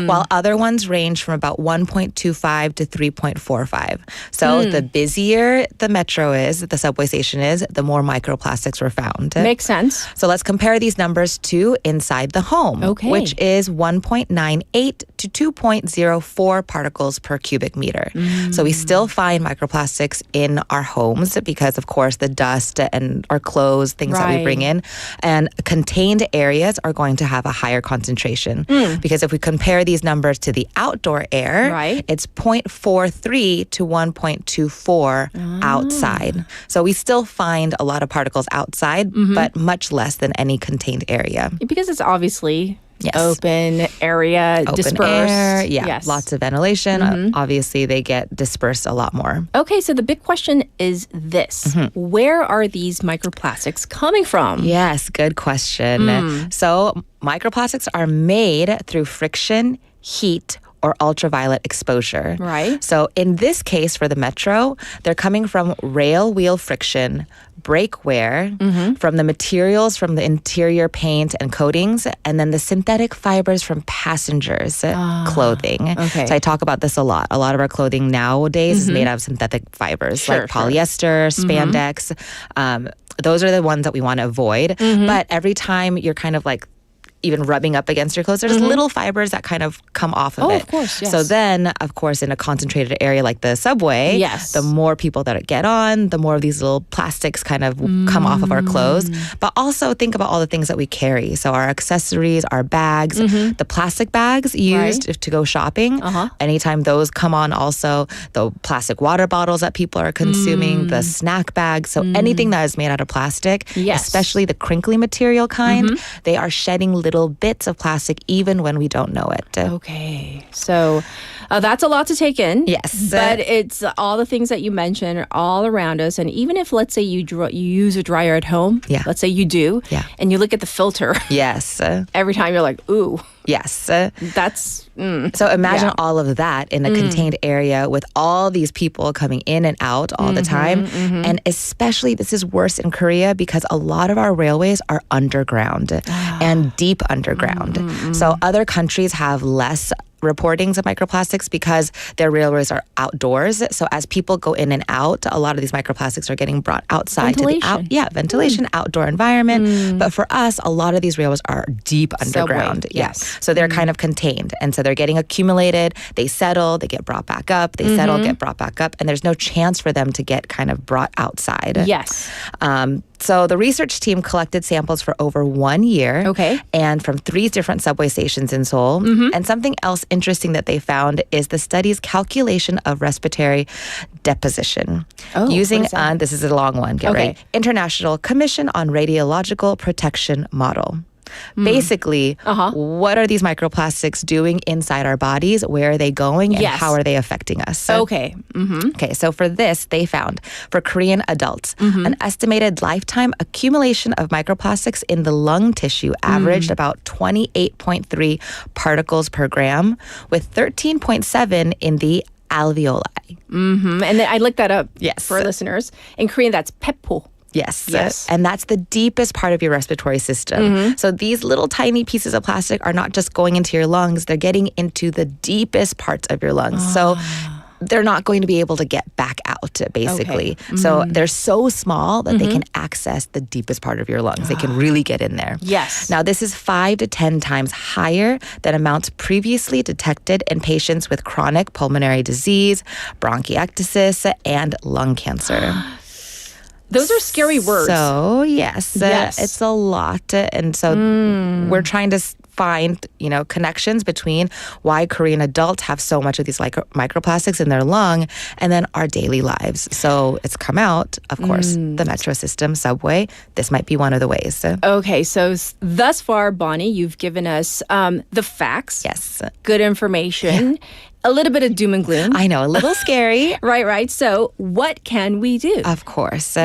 while other ones range from about 1.25 to 3.45. So the busier the metro is, the subway station is, the more microplastics were found. Makes sense. So let's compare these numbers to inside the home, which is 1.98 to 2.04 particles per cubic meter. So we still find microplastics in our homes because, of course, the dust and our clothes, things that we bring in. And contained areas are going to have a higher concentration. Because if we compare these numbers to the outdoor air, it's 0.43 to 1.24 outside. So we still find a lot of particles outside, but much less than any contained area. Because it's obviously open area, dispersed. Air, lots of ventilation. Obviously, they get dispersed a lot more. Okay, so the big question is this. Where are these microplastics coming from? Yes, good question. So microplastics are made through friction, heat, or ultraviolet exposure. Right. So in this case for the metro, they're coming from rail wheel friction, brake wear, from the materials from the interior paint and coatings, and then the synthetic fibers from passengers' clothing. Okay. So I talk about this a lot. A lot of our clothing nowadays is made out of synthetic fibers like polyester, spandex. Those are the ones that we want to avoid. But every time you're kind of like even rubbing up against your clothes, there's little fibers that kind of come off of it. Of course, yes. So then, of course, in a concentrated area like the subway, the more people that get on, the more of these little plastics kind of come off of our clothes. But also think about all the things that we carry. So our accessories, our bags, the plastic bags used to go shopping, anytime those come on also, the plastic water bottles that people are consuming, the snack bags. So anything that is made out of plastic, especially the crinkly material kind, they are shedding little bits of plastic even when we don't know it. Okay, so that's a lot to take in. Yes. But it's all the things that you mentioned are all around us. And even if, let's say, you use a dryer at home, let's say you do, and you look at the filter. Yes. Every time you're like, ooh. Yes. That's... So imagine all of that in a contained area with all these people coming in and out all the time. And especially, this is worse in Korea because a lot of our railways are underground and deep underground. So other countries have less reportings of microplastics because their railways are outdoors. So as people go in and out, a lot of these microplastics are getting brought outside to the ventilation, outdoor environment. But for us, a lot of these railways are deep underground. Subway, yes. So they're kind of contained. And so they're getting accumulated, they settle, they get brought back up, they settle, get brought back up, and there's no chance for them to get kind of brought outside. Yes. So the research team collected samples for over 1 year. Okay. And from 3 different subway stations in Seoul. And something else interesting that they found is the study's calculation of respiratory deposition. Using, this is a long one, get ready, International Commission on Radiological Protection Model. Basically, what are these microplastics doing inside our bodies? Where are they going? And how are they affecting us? Okay. Okay, so for this, they found for Korean adults, an estimated lifetime accumulation of microplastics in the lung tissue averaged about 28.3 particles per gram, with 13.7 in the alveoli. And then I looked that up for listeners. In Korean, that's peppo. Yes. And that's the deepest part of your respiratory system. So these little tiny pieces of plastic are not just going into your lungs, they're getting into the deepest parts of your lungs. So they're not going to be able to get back out, basically. So they're so small that they can access the deepest part of your lungs. They can really get in there. Yes. Now, this is 5 to 10 times higher than amounts previously detected in patients with chronic pulmonary disease, bronchiectasis, and lung cancer. Those are scary words. So, yes. It's a lot. And so we're trying to find, connections between why Korean adults have so much of these microplastics in their lung and then our daily lives. So it's come out, of course, the metro system, subway. This might be one of the ways. Okay, so thus far, Bonnie, you've given us the facts. Yes. Good information. A little bit of doom and gloom. I know, a little scary. Right. So what can we do? Of course.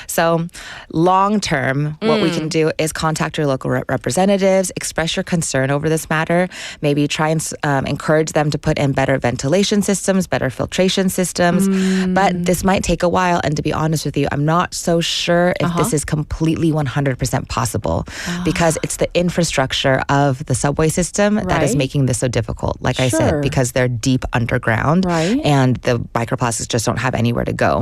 So long term, what we can do is contact your local representatives, express your concern over this matter, maybe try and encourage them to put in better ventilation systems, better filtration systems. But this might take a while. And to be honest with you, I'm not so sure if this is completely 100% possible because it's the infrastructure of the subway system that is making this so difficult. Like I said, because they're deep deep underground. Right. And the microplastics just don't have anywhere to go.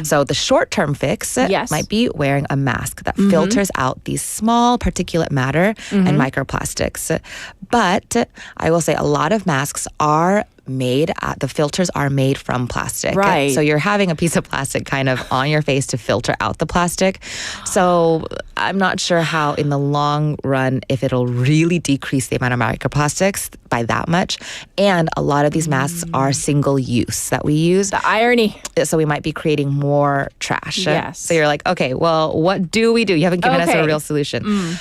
So the short-term fix might be wearing a mask that filters out these small particulate matter and microplastics. But I will say a lot of masks are made, the filters are made from plastic. Right. So you're having a piece of plastic kind of on your face to filter out the plastic. So I'm not sure how in the long run if it'll really decrease the amount of microplastics by that much. And a lot of these masks are single use that we use. The irony. So we might be creating more trash. Yes. So you're like, okay, well, what do we do? You haven't given us a real solution.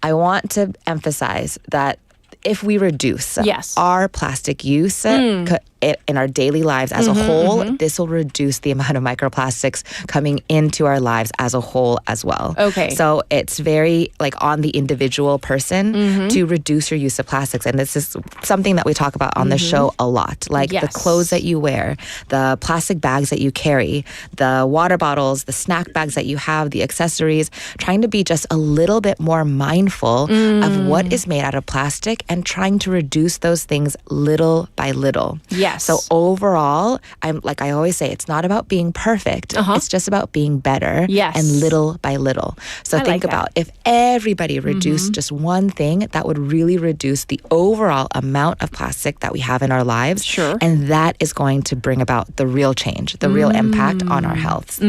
I want to emphasize that if we reduce our plastic use in our daily lives as a whole, this will reduce the amount of microplastics coming into our lives as a whole as well. Okay. So it's very like on the individual person to reduce your use of plastics. And this is something that we talk about on the show a lot. Like the clothes that you wear, the plastic bags that you carry, the water bottles, the snack bags that you have, the accessories, trying to be just a little bit more mindful of what is made out of plastic and trying to reduce those things little by little. Yes. So overall, I always say, it's not about being perfect. It's just about being better. Yes. And little by little. So think about if everybody reduced just one thing, that would really reduce the overall amount of plastic that we have in our lives. Sure. And that is going to bring about the real change, the real impact on our health.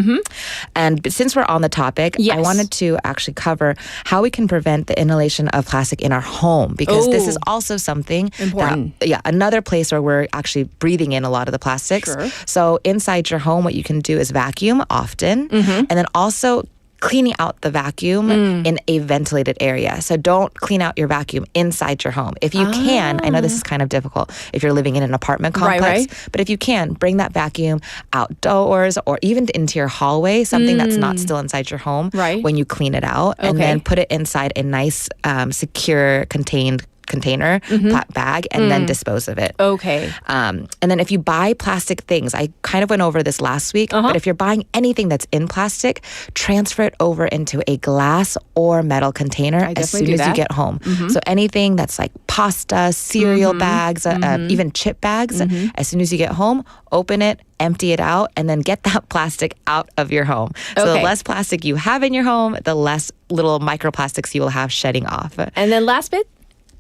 And since we're on the topic, I wanted to actually cover how we can prevent the inhalation of plastic in our home, because this is also something important. Another place where we're actually breathing in a lot of the plastics. Sure. So inside your home, what you can do is vacuum often, and then also cleaning out the vacuum in a ventilated area. So don't clean out your vacuum inside your home. If you can, I know this is kind of difficult if you're living in an apartment complex, but if you can, bring that vacuum outdoors or even into your hallway, something that's not still inside your home when you clean it out, and then put it inside a nice, secure, contained container, bag, and then dispose of it. Okay. And then if you buy plastic things, I kind of went over this last week, but if you're buying anything that's in plastic, transfer it over into a glass or metal container as soon as you get home. So anything that's like pasta, cereal bags, even chip bags, as soon as you get home, open it, empty it out, and then get that plastic out of your home. So the less plastic you have in your home, the less little microplastics you will have shedding off. And then last bit?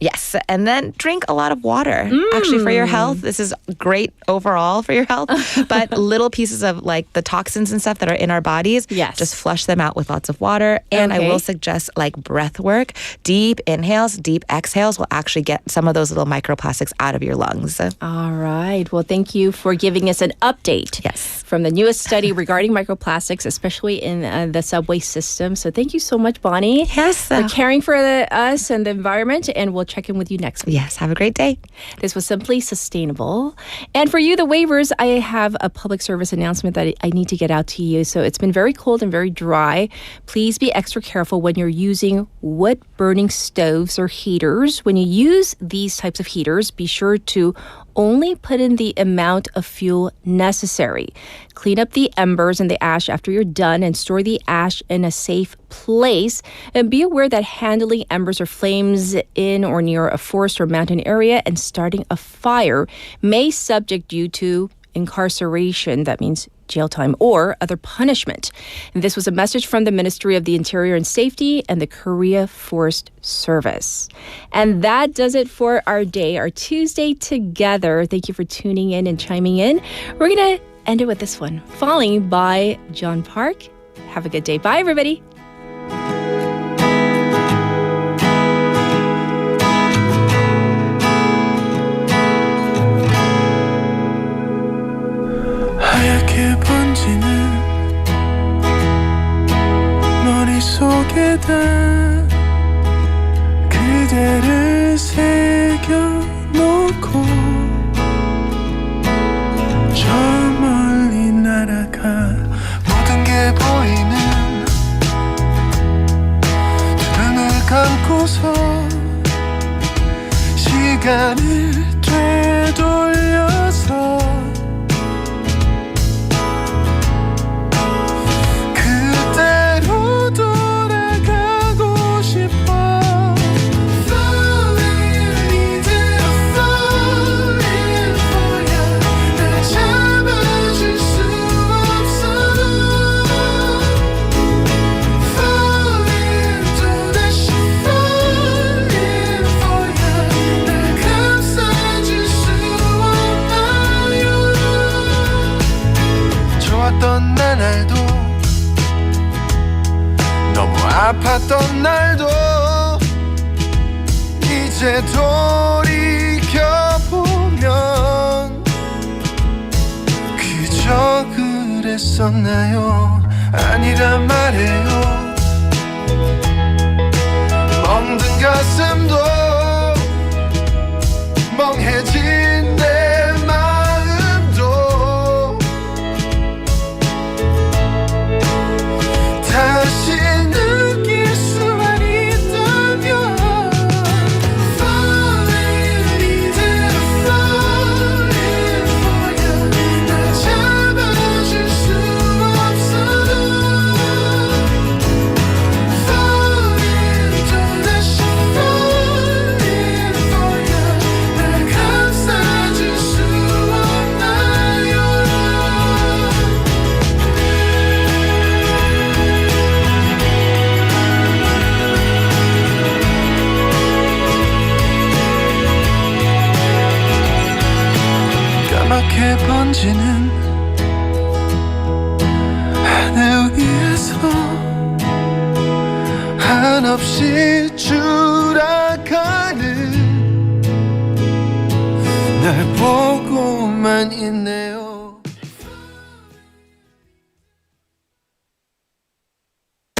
Yes, and then drink a lot of water. Actually, for your health, this is great overall for your health. But little pieces of like the toxins and stuff that are in our bodies, just flush them out with lots of water. And I will suggest like breath work. Deep inhales, deep exhales will actually get some of those little microplastics out of your lungs. All right. Well, thank you for giving us an update from the newest study regarding microplastics, especially in the subway system. So thank you so much, Bonnie, for caring for us and the environment. And we'll check in with you next week. Yes, have a great day. This was Simply Sustainable. And for you, the waivers, I have a public service announcement that I need to get out to you. So it's been very cold and very dry. Please be extra careful when you're using wood-burning stoves or heaters. When you use these types of heaters, be sure to only put in the amount of fuel necessary. Clean up the embers and the ash after you're done and store the ash in a safe place. And be aware that handling embers or flames in or near a forest or mountain area and starting a fire may subject you to incarceration. That means jail time or other punishment. And this was a message from the Ministry of the Interior and Safety and the Korea Forest Service. And that does it for our day, our Tuesday together. Thank you for tuning in and chiming in. We're going to end it with this one, Falling by John Park. Have a good day. Bye, everybody. 하얗게 번지는 머릿속에다 그대를 새겨놓고 저 멀리 날아가 모든 게 보이는 두 눈을 감고서 시간을 되돌려서 그대로 돌아가고 힘들었던 나날도 너무 아팠던 날도 이제 돌이켜보면 그저 그랬었나요? 아니란 말이에요. 멍든 가슴도 멍해진 내 마음도 다시 느낄 수만 있다면 Falling 이대로 falling for you 날 잡아줄 수 없어도 Falling 또다시 falling for you 날 감싸줄 수 없나요? 까맣게 번지는 하늘 위에서 한없이 추락하는 날 보고만 있네.